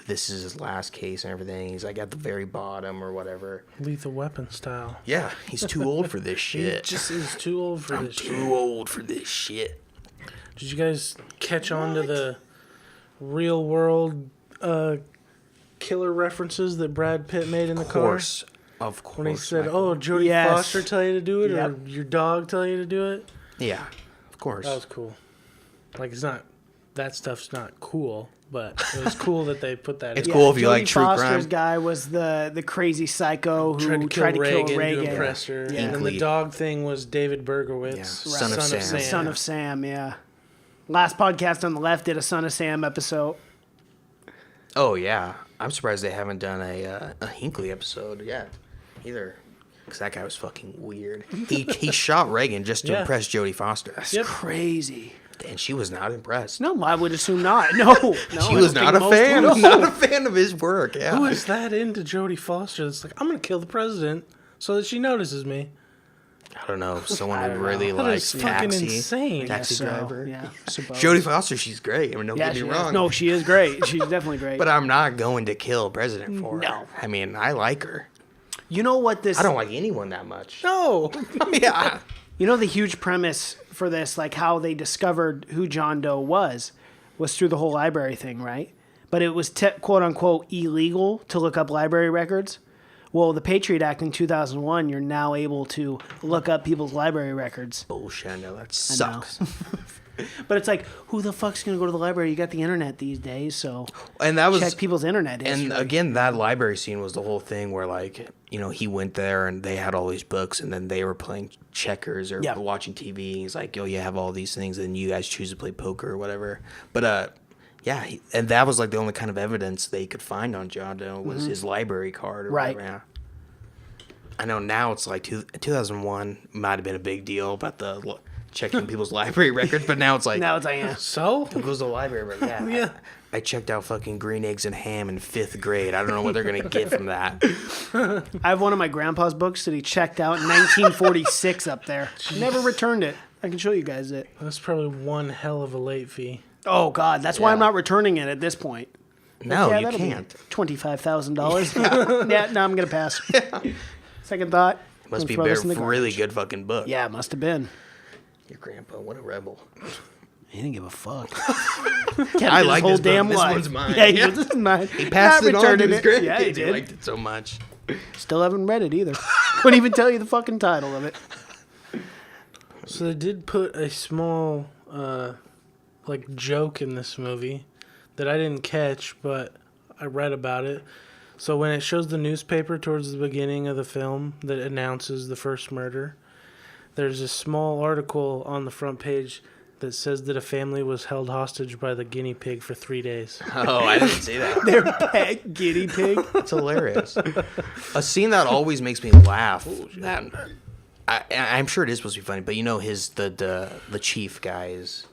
this is his last case and everything. He's like at the very bottom or whatever. Lethal Weapon style. Yeah, he's too old for this He shit. just is too old for I'm this too shit. old for this shit. Did you guys catch on to the real world killer references that Brad Pitt made in the car? Of course. When he said, Michael. "Oh, Jodie Yes. Foster tell you to do it, Yep. or your dog tell you to do it?" Yeah, of course. That was cool. Like, it's not that stuff's not cool, but it was cool that they put that It's in. cool if you Jodie like true Foster's crime. guy was the crazy psycho who tried to kill Reagan. to impress her. Yeah. And then the Hinkley. dog thing was David Berkowitz, Yeah. Son of Sam. Son of Sam, yeah. Last podcast on the left did a Son of Sam episode. Oh yeah, I'm surprised they haven't done a Hinkley episode yet, either. Because that guy was fucking weird. He shot Reagan just to Yeah. impress Jodie Foster, Yep. Crazy. and she was not impressed. No, I would assume not. No, She was not a fan. Not a fan of his work. Yeah. Who is that into Jodie Foster? That's like, I'm gonna kill the president so that she notices me. I don't know. Someone who really That likes is fucking Taxi. insane. Taxi So, driver. yeah, suppose. Jodie Foster, she's great. I mean, don't Yeah, get me she is. wrong. No, she is great. She's definitely great. But I'm not going to kill president for her. No. I mean, I like her. you know what this? I don't like anyone that much. No. Yeah. You know the huge premise for this, like how they discovered who John Doe was through the whole library thing, right? But it was quote unquote illegal to look up library records. Well, the Patriot Act in 2001, you're now able to look up people's library records. Bullshit. I know that I know. sucks. But it's like, who the fuck's gonna go to the library? You got the internet these days, so And that was check people's internet history. And again, that library scene was the whole thing where, like, you know, he went there and they had all these books, and then they were playing checkers or Yeah. watching TV. He's like, "Yo, you have all these things, and you guys choose to play poker or whatever." But yeah, and that was like the only kind of evidence they could find on John Doe was his library card or Right. whatever. Yeah. I know now it's like 2001 might have been a big deal about the checking people's library records, but now it's like, now it's like, yeah. So? who goes to the library? But yeah, Yeah. I checked out fucking green eggs and ham in 5th grade. I don't know what they're gonna get from that. I have one of my grandpa's books that he checked out in 1946 up there. Never returned it. I can show you guys it. That's probably one hell of a late fee. Oh God, that's why I'm Yeah. not returning it at this point. No, Yeah, you that'll be can't. $25,000. Yeah, no, I'm gonna pass. Second thought. It must I'm be gonna throw this in the really garbage. good fucking book. Yeah, it must have been. Your grandpa, what a rebel. He didn't give a fuck. I like whole this book. damn This life. one's mine. Yeah, he Yeah. goes, this is mine. He passed Not it on to returning his it. grandkids. Yeah, he He did. liked it so much. Still haven't read it either. Couldn't even tell you the fucking title of it. So they did put a small, joke in this movie that I didn't catch, but I read about it. So when it shows the newspaper towards the beginning of the film that announces the first murder, there's a small article on the front page that says that a family was held hostage by the guinea pig for 3 days. Oh, I didn't see that. Their pet guinea pig. It's hilarious. A scene that always makes me laugh. That I'm sure it is supposed to be funny, but you know the chief guy is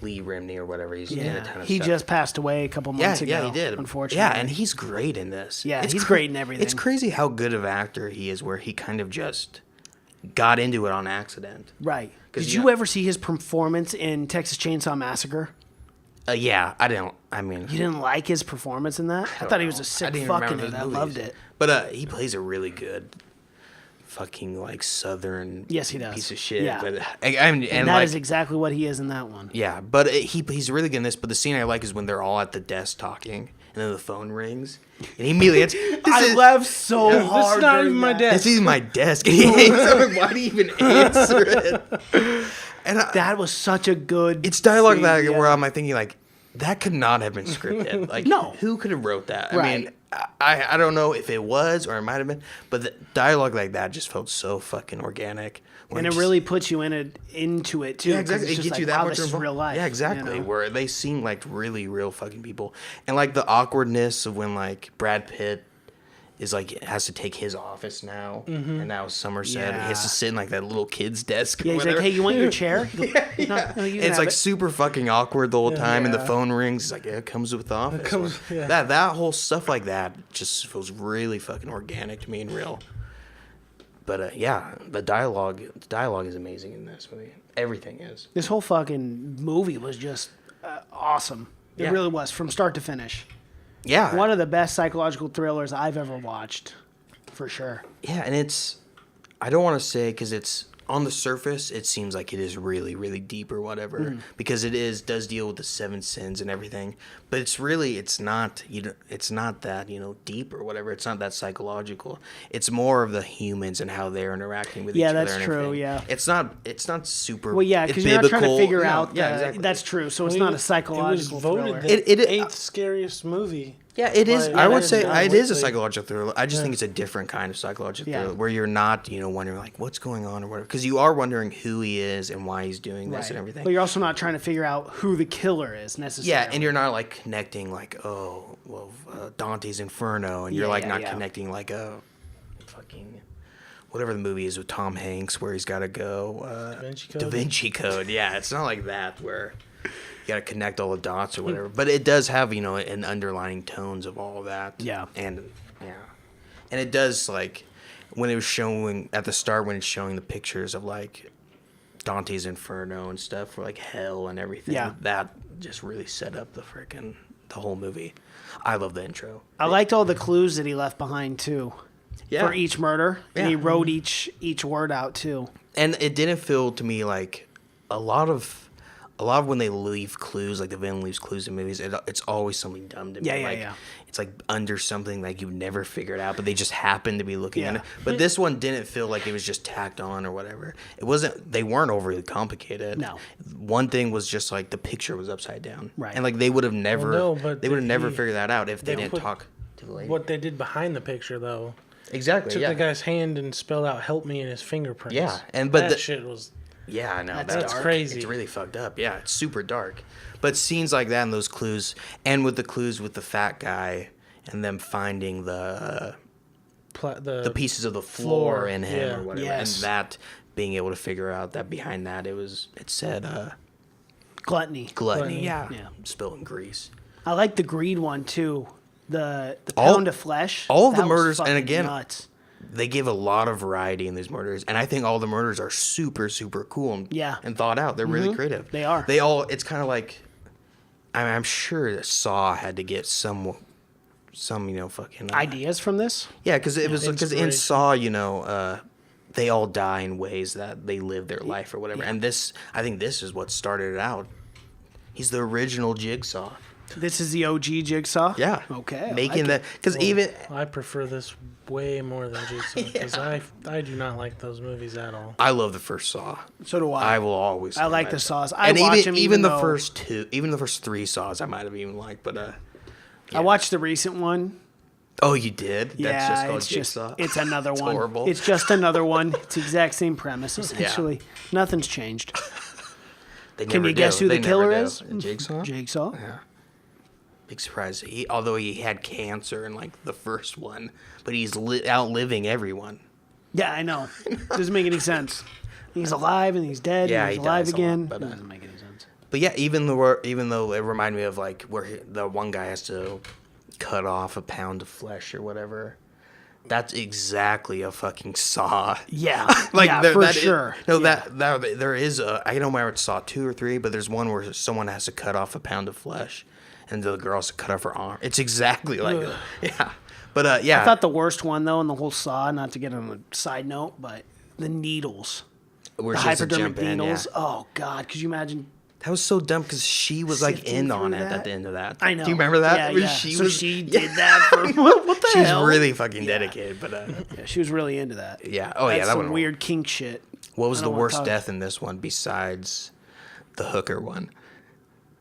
Lee Remney or whatever. He's in a ton of He stuff. just passed away a couple months ago. Yeah, he did. Unfortunately. Yeah, and he's great in this. Yeah, he's great in everything. It's crazy how good of an actor he is, where he kind of just got into it on accident. Right. 'Cause Did you you know- ever see his performance in Texas Chainsaw Massacre? Yeah, I didn't. I mean, You didn't like his performance in that? I thought he was a sick didn't fuck in remember it. the I movies. loved it. But he plays a really good fucking like southern Yes, he does. piece of shit. Yeah. But I mean, And that is exactly what he is in that one. yeah, but he's really good in this. But the scene I like is when they're all at the desk talking, and then the phone rings, and he immediately I laughed so This hard. is not during even my that. desk. This is my desk, and he hangs up. And why do you even answer it? And That was such a good. it's dialogue scene, that yeah. where I'm like thinking like that could not have been scripted. Like No. who could have wrote that? I Right. mean, I don't know if it was or it might have been, but the dialogue like that just felt so fucking organic. where And it just- really puts you into it too. yeah, 'cause exactly. it's It just gets you like, that wow, much this is involved. real life. Yeah, exactly. you know? Where they seem like really real fucking people, and like the awkwardness of when like Brad Pitt is like has to take his office now, and now Somerset he has Yeah. to sit in like that little kid's desk. Yeah, or he's like, whatever. hey, you want your chair? No, you can And it's have like it. super fucking awkward the whole time, and the Yeah. phone rings. He's like, "Yeah, it comes with the office." comes- yeah. That whole stuff like that just feels really fucking organic to me and real. But yeah, the dialogue is amazing in this movie. Everything is. This whole fucking movie was just awesome. It Yeah. really was, from start to finish. Yeah, One of the best psychological thrillers I've ever watched, for sure. yeah, and it's. I don't want to say because it's on the surface, it seems like it is really, really deep or whatever, because does deal with the 7 sins and everything. But it's not that deep or whatever. It's not that psychological. It's more of the humans and how they're interacting with each other. Yeah, that's and true. everything. Yeah. It's not super. Well, yeah, because you're not trying to figure out. Yeah, exactly. That's true. So it's Well, not a it was psychological voted thriller. the eighth scariest movie. Yeah, it is. By I would say Time it is a Weekly. psychological thriller. I just think it's a different kind of psychological Yeah. thriller where you're not, wondering like what's going on or whatever, because you are wondering who he is and why he's doing this and everything. But you're also not trying to figure out who the killer is necessarily. Yeah, and you're not like connecting like Dante's Inferno, and you're like not connecting like fucking whatever the movie is with Tom Hanks where he's got to go Da Vinci Code. Da Vinci Code. Yeah, it's not like that where you got to connect all the dots or whatever. But it does have an underlying tones of all of that. Yeah. And it does, like, when it was showing at the start, when it's showing the pictures of like Dante's Inferno and stuff for like hell and everything. Yeah. That just really set up the whole movie. I love the intro. I liked all the clues that he left behind too. Yeah. For each murder, and Yeah. he wrote each word out too. And it didn't feel to me like a lot of when they leave clues, like the villain leaves clues in movies, it's always something dumb to me. Yeah. It's like under something like you've never figured out, but they just happen to be looking Yeah. at it. But this one didn't feel like it was just tacked on or whatever. They weren't overly complicated. No. One thing was just like the picture was upside down. Right. And like they would have never but never figured that out if they didn't put talk to the lady. What they did behind the picture, though, Exactly. took Yeah. the guy's hand and spelled out "Help me" in his fingerprints. Yeah, but that shit was. Yeah, I know. That's dark. crazy. It's really fucked up. Yeah, it's super dark. But scenes like that and those clues, and with the clues with the fat guy and them finding the pieces of the floor in him yeah. or whatever, Yes. and that being able to figure out that behind that it said Gluttony. gluttony. Yeah. Yeah. Spilling grease. I like the greed one too. The All- pound of flesh. all of the that was murders, and fucking again, nuts. They give a lot of variety in these murders, and I think all the murders are super, super cool and thought out. They're really creative. They are. It's kind of like, I'm sure that Saw had to get some fucking Ideas from this? Yeah, because in Inspiration. Saw, they all die in ways that they live their life or whatever. Yeah. And I think this is what started it out. He's the original Jigsaw. This is the OG Jigsaw? Yeah. Okay. I Making like that, because even I prefer this way more than Jigsaw because I do not like those movies at all. I love the first Saw. So do I. I will always. I like the Saws. I and watch them even the though- first two, even the first 3 Saws, I might have even liked, but I watched the recent one. Oh, you did? Yeah, That's just called it's Jigsaw. it's another one. Horrible. It's just another one. It's the exact same premise essentially. Nothing's changed. They Can never you guess do. who the They never killer do. is? Jigsaw. Jigsaw. Yeah. Big surprise. Although he had cancer in like the first one, but he's outliving everyone. Yeah, I know. Doesn't make any sense. He's alive and he's dead. Yeah, and he's he alive dies a lot, again. but, Doesn't make any sense. But yeah, even though it reminded me of like where the one guy has to cut off a pound of flesh or whatever. That's exactly a fucking Saw. Yeah, Like yeah, there- for that is- sure. no, Yeah. that there is a. I don't remember if it's Saw 2 or 3, but there's one where someone has to cut off a pound of flesh, and the girl has to cut off her arm. It's exactly like yeah. But yeah. I thought the worst one though in the whole Saw, not to get on a side note, but the needles, where the she has to hypodermic jump in, needles. yeah. Oh God, could you imagine? That was so dumb because she was like Sifting in on through it at that? the end of that. I know. Do you remember that? Yeah, Where yeah. She did that for what the She's hell? really fucking dedicated, but Yeah, she was really into that. yeah. Oh yeah, That's that some one. weird kink shit. What was I the don't wanna worst talk- death in this one besides the hooker one?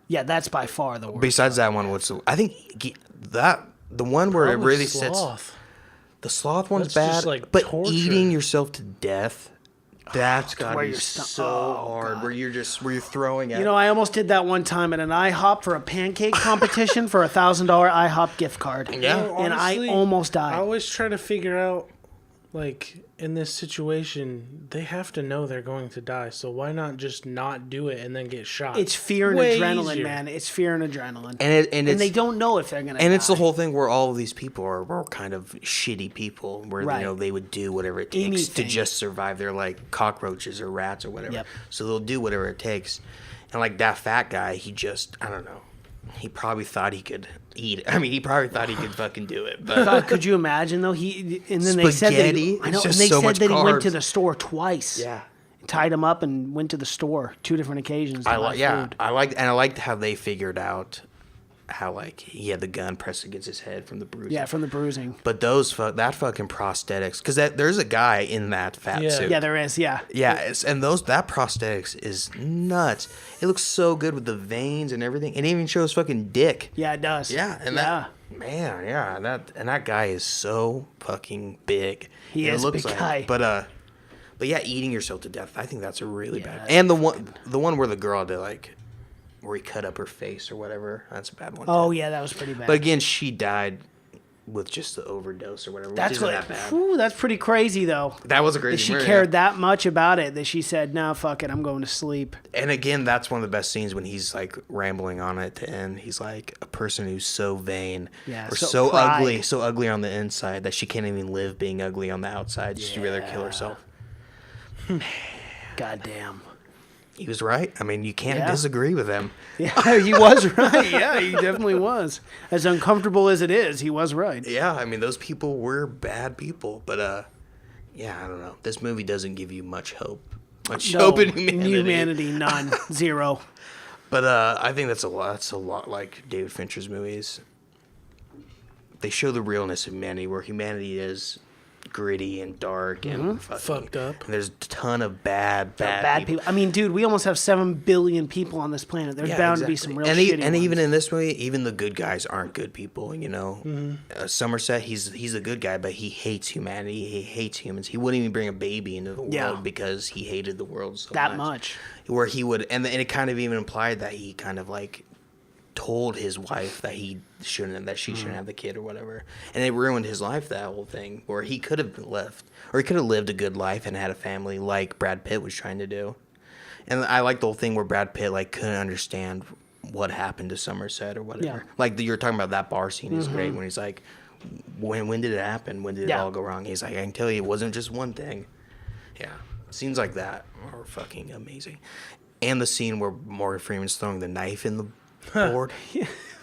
Yeah, that's by far the worst. Besides that one, I think the one where it Probably really sits. Sloth. The sloth one's That's bad, just, like, but torture. eating yourself to death. That's gotta where be you're so hard. God. Where you're throwing at. You know, I almost did that one time at an IHOP for a pancake competition for a $1,000 IHOP gift card. Yeah. No, And I honestly, almost died. I always try to figure out, like, in this situation, they have to know they're going to die. So why not just not do it and then get shot? It's fear and Way adrenaline, easier. man. It's fear and adrenaline. and And they don't know if they're gonna. And it's the die. whole thing where all of these people are kind of shitty people, where Right. they would do whatever it takes to Anything. just survive. They're like cockroaches or rats or whatever. Yep. So they'll do whatever it takes. And like that fat guy, he just I don't know. He probably thought he could eat. I mean, he probably thought he could fucking do it. But God, could you imagine though? And then they said that Spaghetti? I know, It's and just they so said much that he went to carbs. the store twice. yeah, tied him up and went to the store 2 different occasions. To buy food. I liked how they figured out how like he had the gun pressed against his head from the bruising. Yeah, from the bruising. But that fucking prosthetics, because there's a guy in that fat suit. Yeah, there is. Yeah. Yeah, that prosthetics is nuts. It looks so good with the veins and everything. It even shows fucking dick. Yeah, it does. Yeah, and that guy is so fucking big. He is a big guy. But yeah, eating yourself to death. I think that's a really bad. And the one where the girl did like, where he cut up her face or whatever. That's a bad one. Oh yeah, that was pretty bad. But again, she died with just the overdose or whatever. That's which isn't that bad. Whew, that's pretty crazy though. That was a crazy. That she murder, cared that much about it that she said, "No, fuck it, I'm going to sleep." And again, that's one of the best scenes when he's like rambling on it to end. He's like a person who's so vain, or so ugly on the inside that she can't even live being ugly on the outside. She'd rather kill herself. God damn. He was right. I mean, you can't disagree with him. Yeah, he was right. Yeah, he definitely was. As uncomfortable as it is, he was right. Yeah, I mean, those people were bad people. But, yeah, I don't know. This movie doesn't give you much hope. Hope in humanity. None. Zero. But I think that's a lot. That's a lot like David Fincher's movies. They show the realness of humanity, where humanity is gritty and dark and fucked up. And there's a ton of bad people. I mean, dude, we almost have 7 billion people on this planet. There's bound to be some real shitty ones. Even in this movie, even the good guys aren't good people. You know, Somerset, he's a good guy, but he hates humanity. He hates humans. He wouldn't even bring a baby into the world because he hated the world so much. Where he would, and it kind of even implied that he kind of like told his wife that she shouldn't have the kid or whatever, and it ruined his life, that whole thing, where he could have lived a good life and had a family like Brad Pitt was trying to do. And I like the whole thing where Brad Pitt like couldn't understand what happened to Somerset or whatever. Like you're talking about, that bar scene is great when he's like, when did it happen, when did it all go wrong? He's like, I can tell you it wasn't just one thing. Scenes like that are fucking amazing. And the scene where Morgan Freeman's throwing the knife in the board.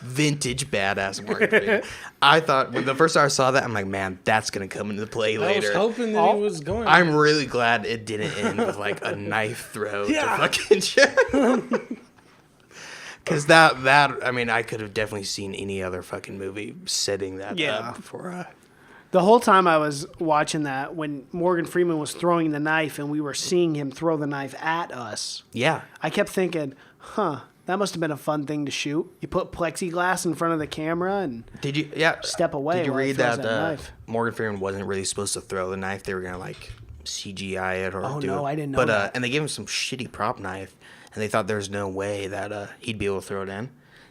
Vintage badass Morgan Freeman. I thought, when the first time I saw that, I'm like, man, that's gonna come into play later. I was hoping that he was going. I'm really glad it didn't end with like a knife throw to fucking shit. Because that I mean, I could have definitely seen any other fucking movie setting that up for. The whole time I was watching that, when Morgan Freeman was throwing the knife and we were seeing him throw the knife at us, I kept thinking, that must have been a fun thing to shoot. You put plexiglass in front of the camera and step away. Did you read that Morgan Freeman wasn't really supposed to throw the knife? They were going to like CGI it or do it. I didn't know that. And they gave him some shitty prop knife, and they thought there's no way that he'd be able to throw it in.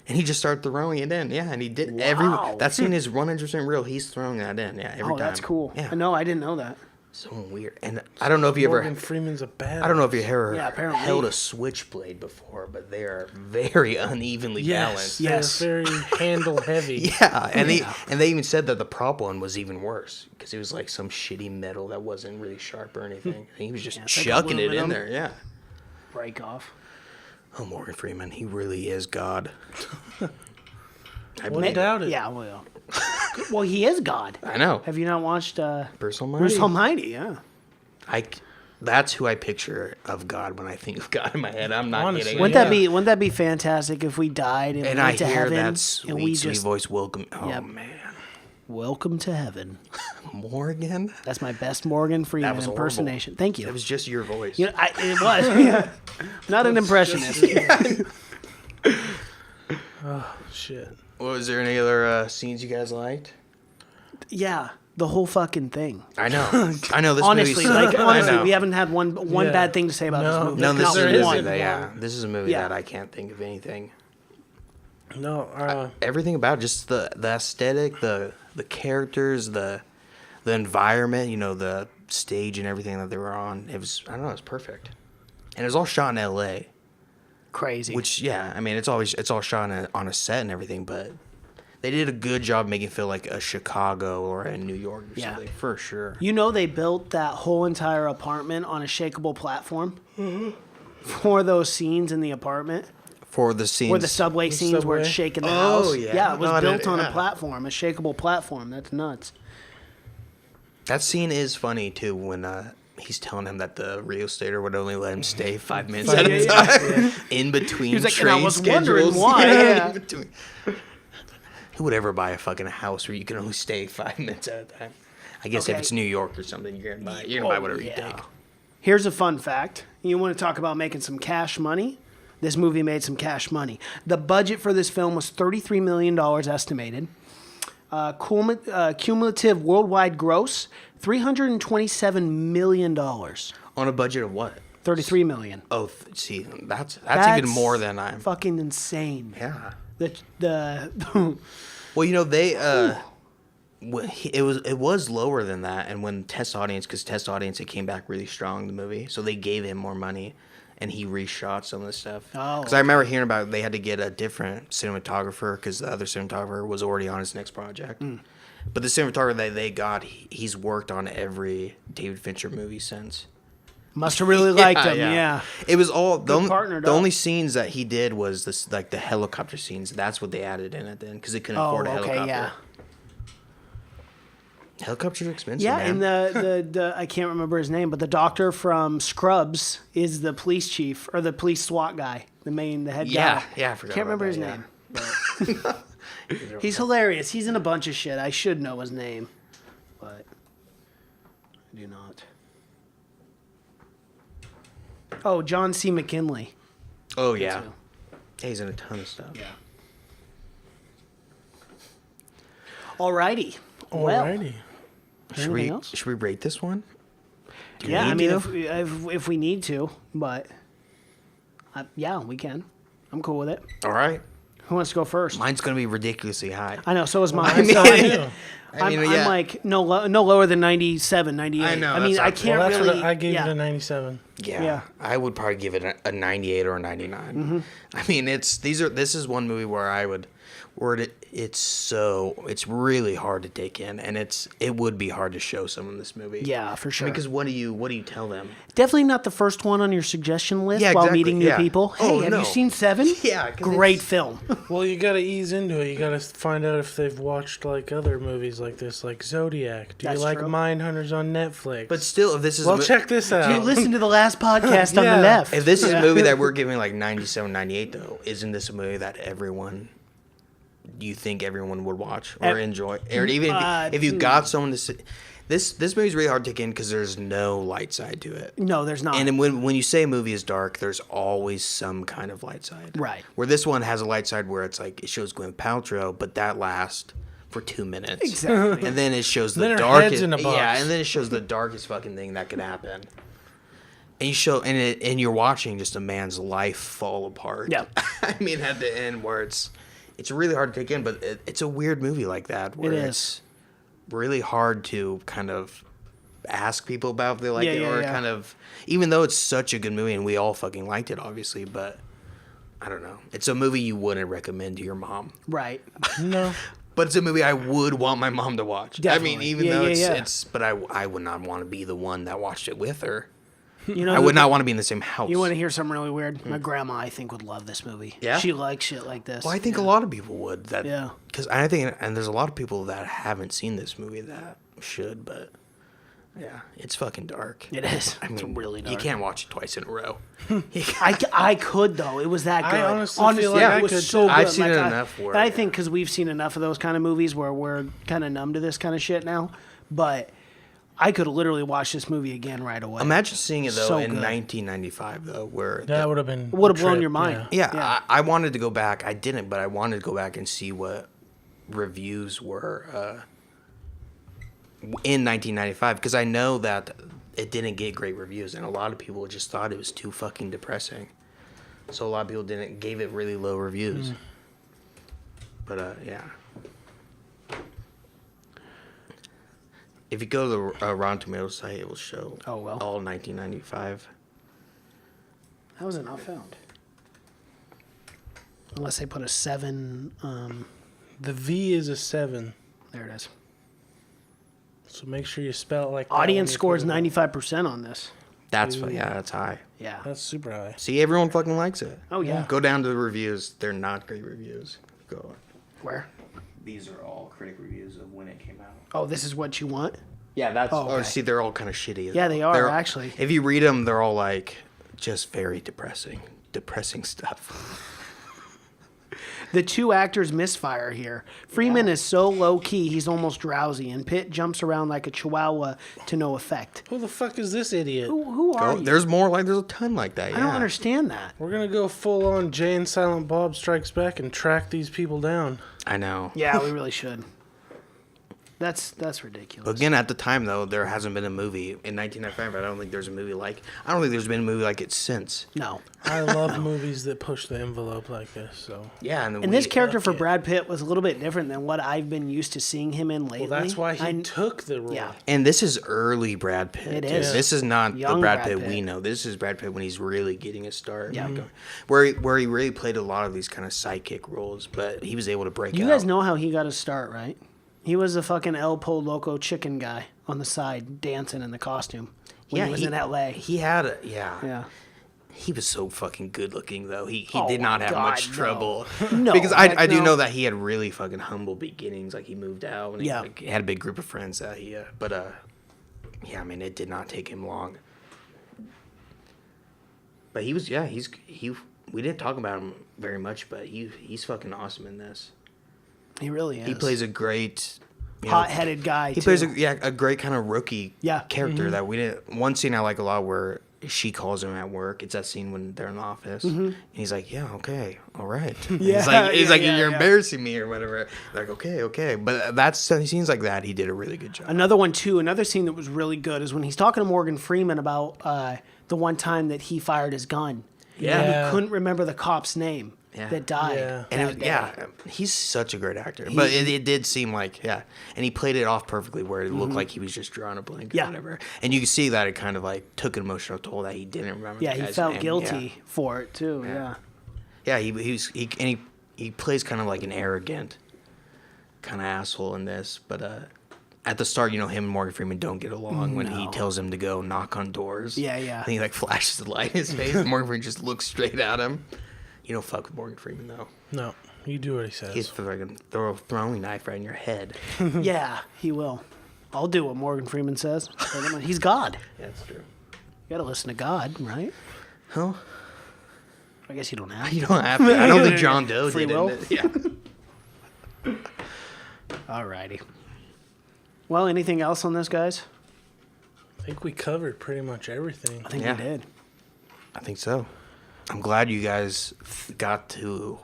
And he just started throwing it in. Yeah, and he did. Wow. That scene is 100% real. He's throwing that in. Yeah, every time. That's cool. Yeah. No, I didn't know that. So weird. And I don't know if you Morgan Freeman's a bad. I don't know if you ever apparently held a switchblade before, but they are very unevenly balanced. Yes. They're very handle heavy. Yeah, and they even said that the prop one was even worse because it was like some shitty metal that wasn't really sharp or anything. And he was just chucking it in there. Yeah. Break off. Oh, Morgan Freeman, he really is God. I wouldn't doubt it. Yeah, well. Well, he is God. I know. Have you not watched Bruce Almighty? Bruce Almighty, yeah. That's who I picture of God when I think of God in my head. I'm not kidding. Wouldn't that be fantastic if we died and went to heaven that sweet voice welcome? Oh man. Welcome to heaven. Morgan? That's my best Morgan Freeman impersonation. Thank you. It was just your voice. It was. Yeah. Not an impressionist. Oh shit. Well, was there any other scenes you guys liked? Yeah, the whole fucking thing. I know. This honestly, movie we haven't had one bad thing to say about this movie. No, this is a movie this is a movie that I can't think of anything. No, everything about it, just the aesthetic, the characters, the environment, you know, the stage and everything that they were on. It was perfect, and it was all shot in L.A. Crazy. Which, I mean, it's all shot on a set and everything, but they did a good job making it feel like a Chicago or a New York or something, for sure. You know, they built that whole entire apartment on a shakeable platform for those scenes in the apartment. For the scenes, or the subway scenes where it's shaking the house. Yeah, it was built on a platform, a shakeable platform. That's nuts. That scene is funny too when he's telling him that the real estate would only let him stay 5 minutes at a time in between He was like, and train I was schedules. wondering why. Yeah. in between. Who would ever buy a fucking house where you can only stay 5 minutes at a time? I guess if Okay. it's New York or something, you're gonna buy whatever you take. Here's a fun fact. You want to talk about making some cash money? This movie made some cash money. The budget for this film was $33 million estimated. Cumulative worldwide gross, $327 million. On a budget of what? $33 million. Oh, see, that's even more than I'm. Fucking insane. Yeah. The Well, you know they it was lower than that, and when test audience it came back really strong, the movie, so they gave him more money, and he reshot some of the stuff. Oh, because I remember hearing about they had to get a different cinematographer because the other cinematographer was already on his next project. But the cinematographer that they got, he's worked on every David Fincher movie since. must have really liked him. Yeah. It was all partnered the up. only scenes that he did was this, like the helicopter scenes. That's what they added in at the end because they couldn't afford a helicopter. Yeah. Helicopters are expensive. Yeah, man. and the I can't remember his name, but the doctor from Scrubs is the police chief or the police SWAT guy, the head guy. Yeah, I forgot. Can't remember his name. name. But he's hilarious. He's in a bunch of shit. I should know his name, but I do not. Oh, John C. McKinley. Oh yeah, too. Yeah, he's in a ton of stuff. Yeah. Alrighty. Well, Alrighty. anything else? Should we rate this one? Do you Yeah, I need mean, to? if we need to, but yeah, we can. I'm cool with it. All right. Who wants to go first? Mine's gonna be ridiculously high. I know, so is mine. I mean, So I mean, I'm yeah. like no lower than 97, 98. I know, I mean, that's I absolutely- can't Well, that's really. what I gave yeah. it a 97. Yeah, Yeah. I would probably give it a 98 or a 99. Mm-hmm. I mean, this is one movie where it's really hard to take in, and it would be hard to show someone this movie. Yeah, for sure. Because what do you tell them? Definitely not the first one on your suggestion list Yeah, while exactly, meeting new yeah. people. Hey, Oh, have no. you seen Seven? Yeah, 'cause great it's- film. Well, you gotta ease into it. You gotta find out if they've watched like other movies like this, like Zodiac. Do That's you like true. Mindhunters on Netflix? But still, if this is well, check this you out. listen to the last podcast on Yeah. the left. if this is a movie that we're giving like 97, 98, though, isn't this a movie that do you think everyone would watch or enjoy? Or even if you got someone to see, this movie's really hard to take in because there's no light side to it. No, there's not. And then when you say a movie is dark, there's always some kind of light side. Right. Where this one has a light side where it's like it shows Gwyneth Paltrow, but that lasts for 2 minutes. Exactly. And then it shows Then the her darkest. head's in a box. Yeah, and then it shows the darkest fucking thing that could happen. And you show and you're watching just a man's life fall apart. Yeah. I mean, at the end where it's really hard to take in, but it's a weird movie like that where It is. it's really hard to kind of ask people about if they like Yeah, it yeah, or yeah. kind of, even though it's such a good movie and we all fucking liked it obviously, but I don't know, it's a movie you wouldn't recommend to your mom, right. No. but it's a movie I would want my mom to watch. I mean, Definitely. even Yeah, though yeah, yeah. it's but I would not want to be the one that watched it with her. You know, I would not want to be in the same house. You want to hear something really weird? My grandma, I think, would love this movie. Yeah? She likes shit like this. Well, I think a lot of people would. Yeah. Because I think, and there's a lot of people that haven't seen this movie that should, but yeah, it's fucking dark. It is. I mean, It's really dark. you can't watch it twice in a row. I could though. It was that good. I honestly feel like I it was could, so too. good. I've seen it enough where- and I think because we've seen enough of those kind of movies where we're kind of numb to this kind of shit now. But I could literally watch this movie again right away. Imagine seeing it though So in good. 1995 though, where That would have been. Would have a blown trip, your mind. yeah, I wanted to go back. I didn't, but I wanted to go back and see what reviews were in 1995 because I know that it didn't get great reviews, and a lot of people just thought it was too fucking depressing. So a lot of people gave it really low reviews. But yeah. If you go to the Rotten Tomatoes site, it will show Oh, well. all 1995. How was it not found? Unless they put a 7. The V is a 7. There it is. So make sure you spell it like that Audience when you scores put it in. 95% on this. That's high. Yeah. That's super high. See, everyone fucking likes it. Oh yeah. Go down to the reviews. They're not great reviews. Go. Where? These are all critic reviews of when it came out. Oh, this is what you want? Yeah, that's. Oh, Oh, okay. see, they're all kind of shitty. as Yeah, well. they are, They're- actually. If you read them, they're all like just very depressing stuff. The two actors misfire here. Freeman is so low key, he's almost drowsy, and Pitt jumps around like a chihuahua to no effect. Who the fuck is this idiot? Who are you? There's more like there's a ton like that. I don't understand that. We're gonna go full on Jay and Silent Bob Strikes Back and track these people down. I know. Yeah, we really should. That's ridiculous. But again, at the time though, there hasn't been a movie in 1995. I don't think there's a movie like. I don't think there's been a movie like it since. No. I love movies that push the envelope like this. So Yeah, And this character for it. Brad Pitt was a little bit different than what I've been used to seeing him in lately. well, that's why he took the role. Yeah. And this is early Brad Pitt. It too. is. This is not the Young Brad Brad Pitt Pitt. we know. This is Brad Pitt when he's really getting a start. Yeah. Where he really played a lot of these kind of sidekick roles, but he was able to break You out. guys know how he got his start, right? He was the fucking El Loco chicken guy on the side dancing in the costume when he was in L.A. He had a, yeah. Yeah. He was so fucking good looking though. He Oh did not my have God, much no. trouble. No, because heck I do no. know that he had really fucking humble beginnings. Like he moved out and Yeah. he had a big group of friends that he yeah, I mean it did not take him long. But he was we didn't talk about him very much, but he's fucking awesome in this. He really is. He plays a great you know, hot-headed guy. He too. plays a great kind of rookie Yeah. character that we didn't. One scene I like a lot where she calls him at work. It's that scene when they're in the office, and he's like, "Yeah, okay, all right." Yeah, he's like, yeah, "You're yeah. embarrassing me" or whatever. Like, okay, but that's scenes like that. He did a really good job. Another one too. Another scene that was really good is when he's talking to Morgan Freeman about the one time that he fired his gun. Yeah. And Yeah. he couldn't remember the cop's name Yeah. that died. Yeah. And that day. he's such a great actor. But it did seem like, and he played it off perfectly where it looked like he was just drawing a blank Yeah. or whatever. And you can see that it kind of like took an emotional toll that he didn't remember. Yeah, the he guy's felt name. guilty for it too. Yeah. Yeah, he plays kind of like an arrogant kind of asshole in this, but at the start, him and Morgan Freeman don't get along when he tells him to go knock on doors. Yeah, yeah. And he like flashes the light in his face, and Morgan Freeman just looks straight at him. You don't fuck with Morgan Freeman though. No, you do what he says. He's fucking throw a throwing knife right in your head. Yeah, he will. I'll do what Morgan Freeman says. He's God. Yeah, that's true. You gotta listen to God, right? Huh? I guess you don't have to. You don't have to. I don't think John Doe Free did will? it. Yeah. Alrighty. Well, anything else on this, guys? I think we covered pretty much everything. I think Yeah. we did. I think so. I'm glad you guys got to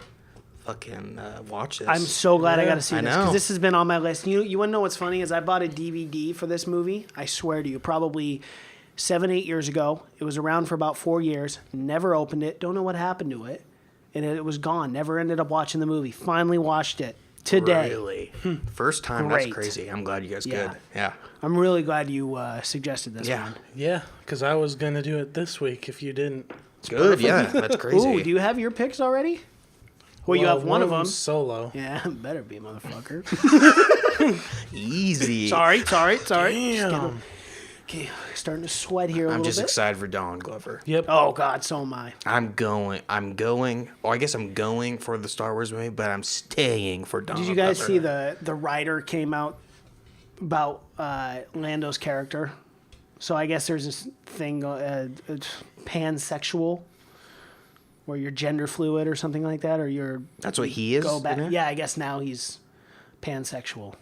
fucking watch this. I'm so glad I Yeah, got to see I this know. because this has been on my list. You want to know what's funny is I bought a DVD for this movie. I swear to you, probably 7-8 years ago. It was around for about 4 years. Never opened it. Don't know what happened to it, and it was gone. Never ended up watching the movie. Finally watched it today. Really? First time? Great. That's crazy. I'm glad you guys Yeah. could. Yeah. I'm really glad you suggested this Yeah. one. Yeah, because I was gonna do it this week if you didn't. Good. Yeah. That's crazy. Ooh, do you have your picks already? Well, you have one of them. them's solo. Yeah, better be, motherfucker. Easy. sorry. Just Damn. okay, starting to sweat here a I'm little just bit. excited for Don Glover. Yep. Oh God, so am I. I'm going. Or I guess I'm going for the Star Wars movie, but I'm staying for Don. Did you guys Glover. see the writer came out about Lando's character? So I guess there's this thing, pansexual, where you're gender fluid or something like that, or you're That's what he is. go back. in it? Yeah, I guess now he's pansexual,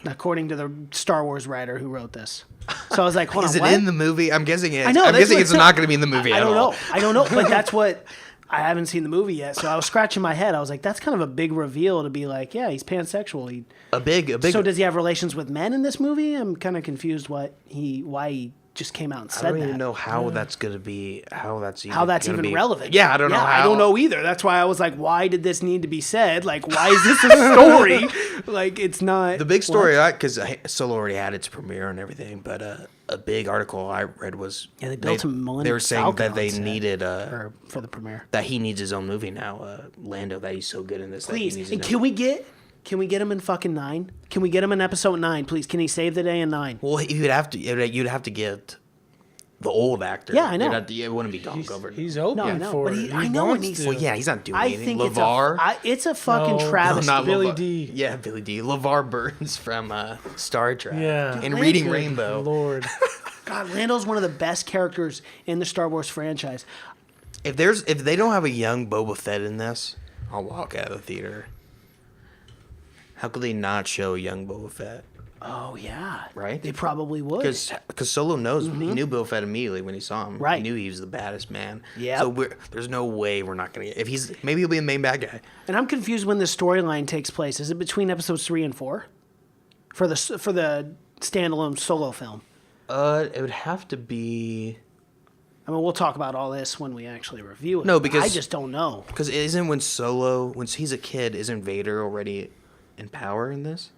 according to the Star Wars writer who wrote this. So I was like, hold Is on, it what? in the movie? I'm guessing it. I know. I'm that's guessing what it's it not said. going to be in the movie I at don't all. know. I don't know, but that's what. I haven't seen the movie yet, so I was scratching my head. I was like, "That's kind of a big reveal to be like, yeah, he's pansexual." A big. So does he have relations with men in this movie? I'm kind of confused why he just came out and I said don't that. even know how that's going to be. How that's How that's gonna even be. relevant. Yeah, I don't know how. I don't know either. That's why I was like, why did this need to be said? Like, why is this a story? Like, it's not. The big story, because Solo already had its premiere and everything, but a big article I read was Yeah, they built a Millennium They were saying Falcon that they on set. needed Or for the premiere. that he needs his own movie now. Lando, that he's so good in this. Please, that he needs and his can we get him in fucking 9? Can we get him in episode 9, please? Can he save the day in 9? Well, you'd have to get the old actor. Yeah, I know. It wouldn't be Don Glover. He's open No, I know, for but it. I know, and wants he's- to. Well, yeah, he's not doing I anything. think LeVar. it's a fucking No, travesty. not Billy LeVar. D. Yeah, Billy D. LeVar Burns from Star Trek. Yeah. And Dude, Reading Good Rainbow. Lord. God, Lando's one of the best characters in the Star Wars franchise. If they don't have a young Boba Fett in this, I'll walk out of the theater. How could they not show a young Boba Fett? Oh yeah, Right? They probably would. Because Solo knows he knew Boba Fett immediately when he saw him. Right. He knew he was the baddest man. Yep. So there's no way we're not gonna get. If maybe he'll be the main bad guy. And I'm confused when the storyline takes place. Is it between episodes 3 and 4 for the standalone Solo film? It would have to be. I mean, we'll talk about all this when we actually review it. No, but because- I just don't know. Because when he's a kid, isn't Vader already in power in this?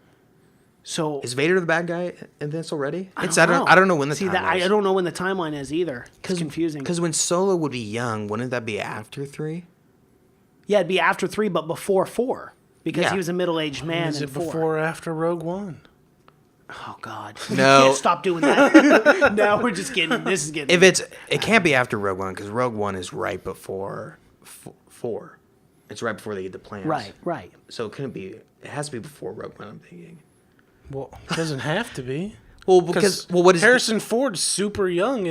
So Is Vader the bad guy in this already? I don't know when the See, time that, was. I don't know when the timeline is either. It's confusing. Because when Solo would be young, wouldn't that be after 3? Yeah, it'd be after 3, but before 4. Because Yeah. he was a middle-aged man Is in it 4. before or after Rogue One? Oh, God. No. You can't stop doing that. Now we're just getting... This is getting... It can't be after Rogue One because Rogue One is right before 4. It's right before they get the plans. Right. So it couldn't be. It has to be before Rogue One. I'm thinking. Well, it doesn't have to be. Well, because what is Harrison Ford's super young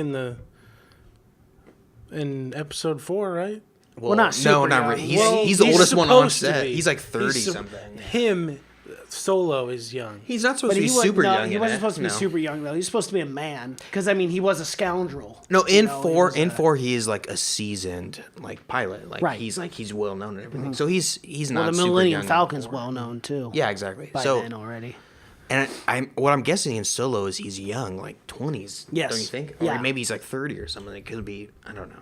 in episode 4, right? Well, not super no, not young. really. He's the oldest one on supposed to set. be. He's like 30 He's something. Him, Solo is young. He's not supposed But to be he was, super no, young. he in wasn't it. supposed to be No. super young, though. He's supposed to be a man. Because, I mean, he was a scoundrel. No, in You know, he four, was in a- 4, he is like a seasoned like pilot. Like Right. he's well known and everything. So he's Well, not the super Millennium young Falcon's anymore. well known, too. Yeah, exactly. By So then already. and what I'm guessing in Solo is he's young, like 20s. Yes. Don't you think? Yeah. Or maybe he's like 30 or something. It could be. I don't know.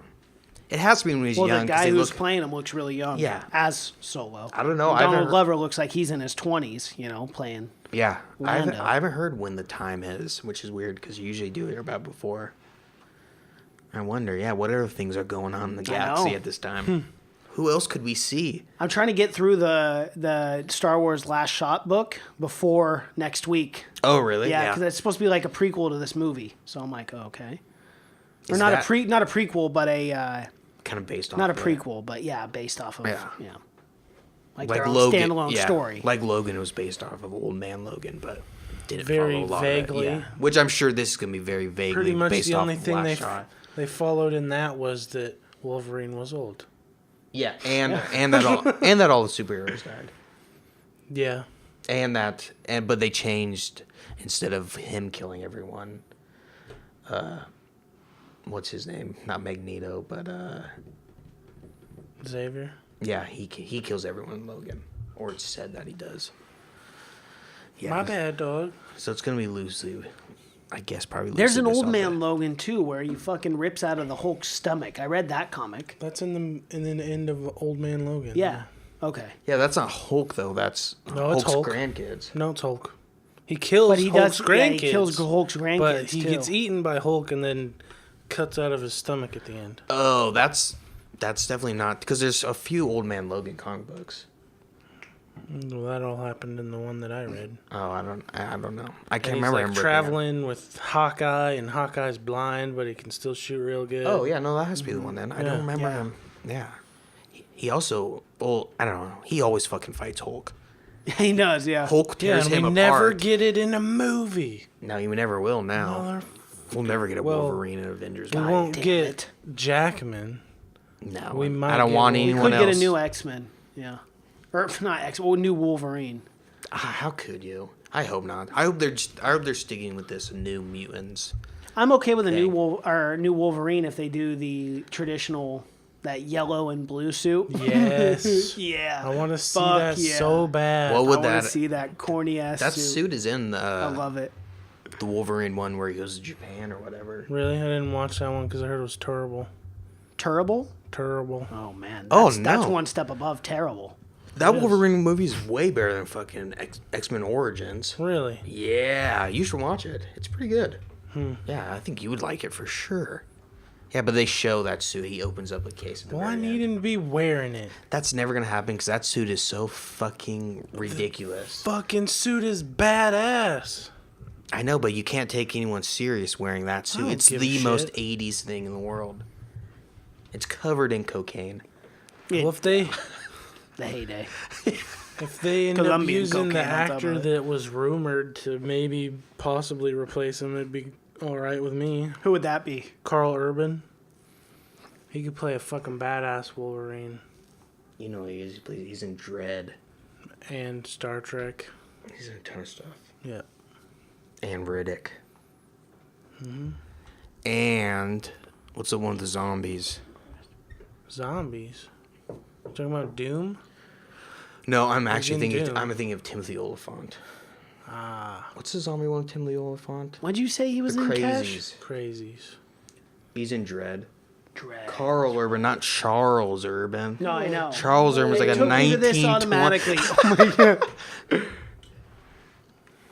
It has to be when he's Well, young. the 'cause guy they who's look- playing him looks really young. Yeah. As Solo. I don't know. And I haven't Donald heard- Glover looks like he's in his 20s, playing. Yeah, Lando. I haven't heard when the time is, which is weird because you usually do it about before. I wonder, what other things are going on in the galaxy know. at this time? Who else could we see? I'm trying to get through the Star Wars Last Shot book before next week. Oh, really? Yeah, because it's supposed to be like a prequel to this movie. So I'm like, oh, okay. Or Is not that not a prequel, but a kind of based off. not a of it? prequel, but yeah, based off of Yeah. like Like their own Logan, standalone yeah, story. Like Logan was based off of Old Man Logan, but didn't Very follow a lot vaguely. Of it. Yeah. Which I'm sure this is gonna be very vaguely Pretty much based the off only of thing Last Shot. they followed in that was that Wolverine was old. Yeah, and that all the superheroes died. Yeah. But they changed instead of him killing everyone. What's his name? Not Magneto, but Xavier. yeah, he kills everyone in Logan, or it's said that he does. Yeah, My bad, dog. So it's gonna be loosely, I guess, probably. There's an loosely old based off man Logan too, where he fucking rips out of the Hulk's stomach. I read that comic. That's in the end of Old Man Logan. Yeah. Okay. Yeah, that's not Hulk though. That's No, it's Hulk's Hulk. grandkids. No, it's Hulk. He kills But he Hulk's does. grandkids. Yeah, he kills Hulk's grandkids but he too. gets eaten by Hulk and then cuts out of his stomach at the end. Oh, that's definitely not because there's a few Old Man Logan comic books. Well, that all happened in the one that I read. Oh, I don't know. I can't And he's remember like him ripping it. traveling with Hawkeye, and Hawkeye's blind, but he can still shoot real good. Oh yeah, no, that has to be the one then. I Yeah. don't remember Yeah. him. Yeah. He also, well, I don't know. He always fucking fights Hulk. He does. Yeah. Hulk Yeah, tears and him we apart. never get it in a movie. No, you never will now. Mother- We'll never get a Well, Wolverine in Avengers. We movie. won't damn get it. Jackman. No, we might I don't get want one. We anyone could else. get a new X-Men. Yeah. Or not X. Well, new Wolverine. How could you? I hope not. I hope they're sticking with this New Mutants. I'm okay with a new Thing. new Wolverine if they do the traditional that yellow and blue suit. Yes. Yeah. I want to see Fuck that yeah. so bad. What I would want that? to see that corny ass That suit. suit is in I love it. the Wolverine one where he goes to Japan or whatever. Really? I didn't watch that one because I heard it was terrible. Terrible? Terrible. Oh man. Oh, That's no. one step above terrible. That Yes. Wolverine movie is way better than fucking X-Men Origins. Really? Yeah, you should watch it. It's pretty good. Yeah, I think you would like it for sure. Yeah, but they show that suit. He opens up a case. At the Well, I very need end. him to be wearing it. That's never gonna happen because that suit is so fucking ridiculous. Fucking suit is badass. I know, but you can't take anyone serious wearing that suit. don't It's give a the most shit. 80s thing in the world. It's covered in cocaine. Well, if they The heyday. end up Colombian using the cocaine on top of actor it. that was rumored to maybe possibly replace him, it'd be all right with me. Who would that be? Carl Urban. He could play a fucking badass Wolverine You know, he's in Dread. and Star Trek. He's in a ton of stuff. Yeah. And Riddick. And what's the one with the zombies? Zombies. Talking about Doom? No, I'm He's actually in thinking. Doom. I'm thinking of Timothy Oliphant. Ah, What's the zombie one with Timothy Oliphant? What'd you say he was The in Cash? Crazies. crazies. He's in Dread. Dread. Carl Urban, not Charles Urban. No, I know. Charles Urban was like a Took me to this 1920. automatically. Oh my god.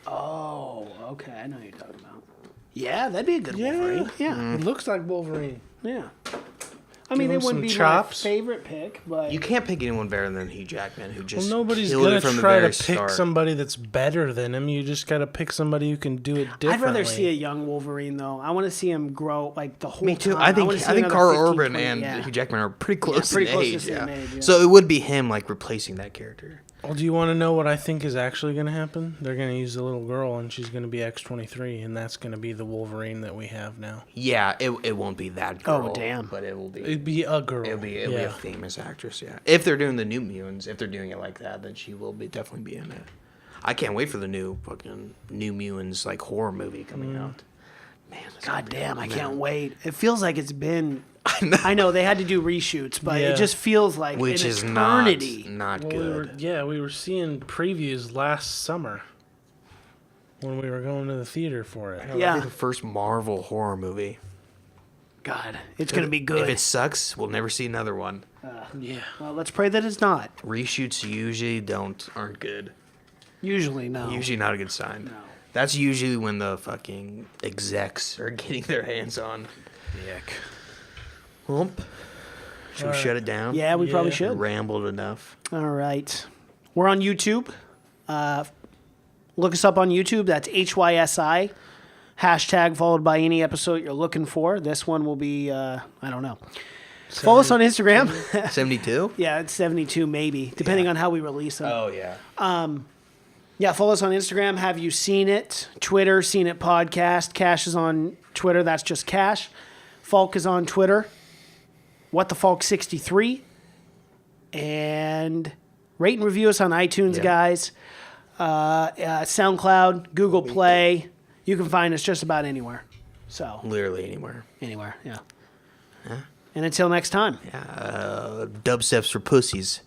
Oh, okay. I know what you're talking about. Yeah, that'd be a good Wolverine. Yeah, It looks like Wolverine. yeah. I mean, Give it him wouldn't some be chops. my favorite pick, but You can't pick anyone better than Hugh Jackman, who just Well, nobody's killed gonna it from the try to very pick start. somebody that's better than him. You just gotta pick somebody who can do it differently. I'd rather see a young Wolverine though. I want to see him grow like the whole Me too. time. I think wanna see I think another Carl 15, Urban 20, and yeah. Hugh Jackman are pretty close, pretty in, close to age, the yeah. same age, yeah. So it would be him like replacing that character. Well, do you want to know what I think is actually going to happen? They're going to use the little girl, and she's going to be X-23, and that's going to be the Wolverine that we have now. Yeah, it won't be that girl. Oh, damn. But it will be. It'd be a girl. It'll be a famous actress. Yeah. If they're doing the New Mutants, if they're doing it like that, then she will definitely be in it. I can't wait for the new fucking New Mutants like horror movie coming out. Man, that's gonna God be damn, cool, I man. can't wait. It feels like it's been. I know they had to do reshoots, but Yeah. it just feels like Which an is eternity. not Well, good. we were seeing previews last summer when we were going to the theater for it. That'll Yeah. be the first Marvel horror movie. God, it's gonna be good. If it sucks, we'll never see another one. Yeah. Well, let's pray that it's not. Reshoots usually aren't good. Usually, no. Usually not a good sign. No. That's usually when the fucking execs are getting their hands on. Yuck. Hump. Should we Alright. shut it down? Yeah, we probably Yeah. should. Rambled enough. All right. We're on YouTube. Look us up on YouTube. That's HYSI. Hashtag followed by any episode you're looking for. This one will be, I don't know. Follow us on Instagram. 72? Yeah, it's 72 maybe, depending on how we release them. Oh, yeah. Yeah, follow us on Instagram. Have you seen it? Twitter, Seen It Podcast. Cash is on Twitter. That's just Cash. Falk is on Twitter. What the Falk 63. And rate and review us on iTunes, Yeah. guys. SoundCloud, Google Play. You can find us just about anywhere. So Literally anywhere. anywhere, yeah. And until next time. Dubsteps for pussies.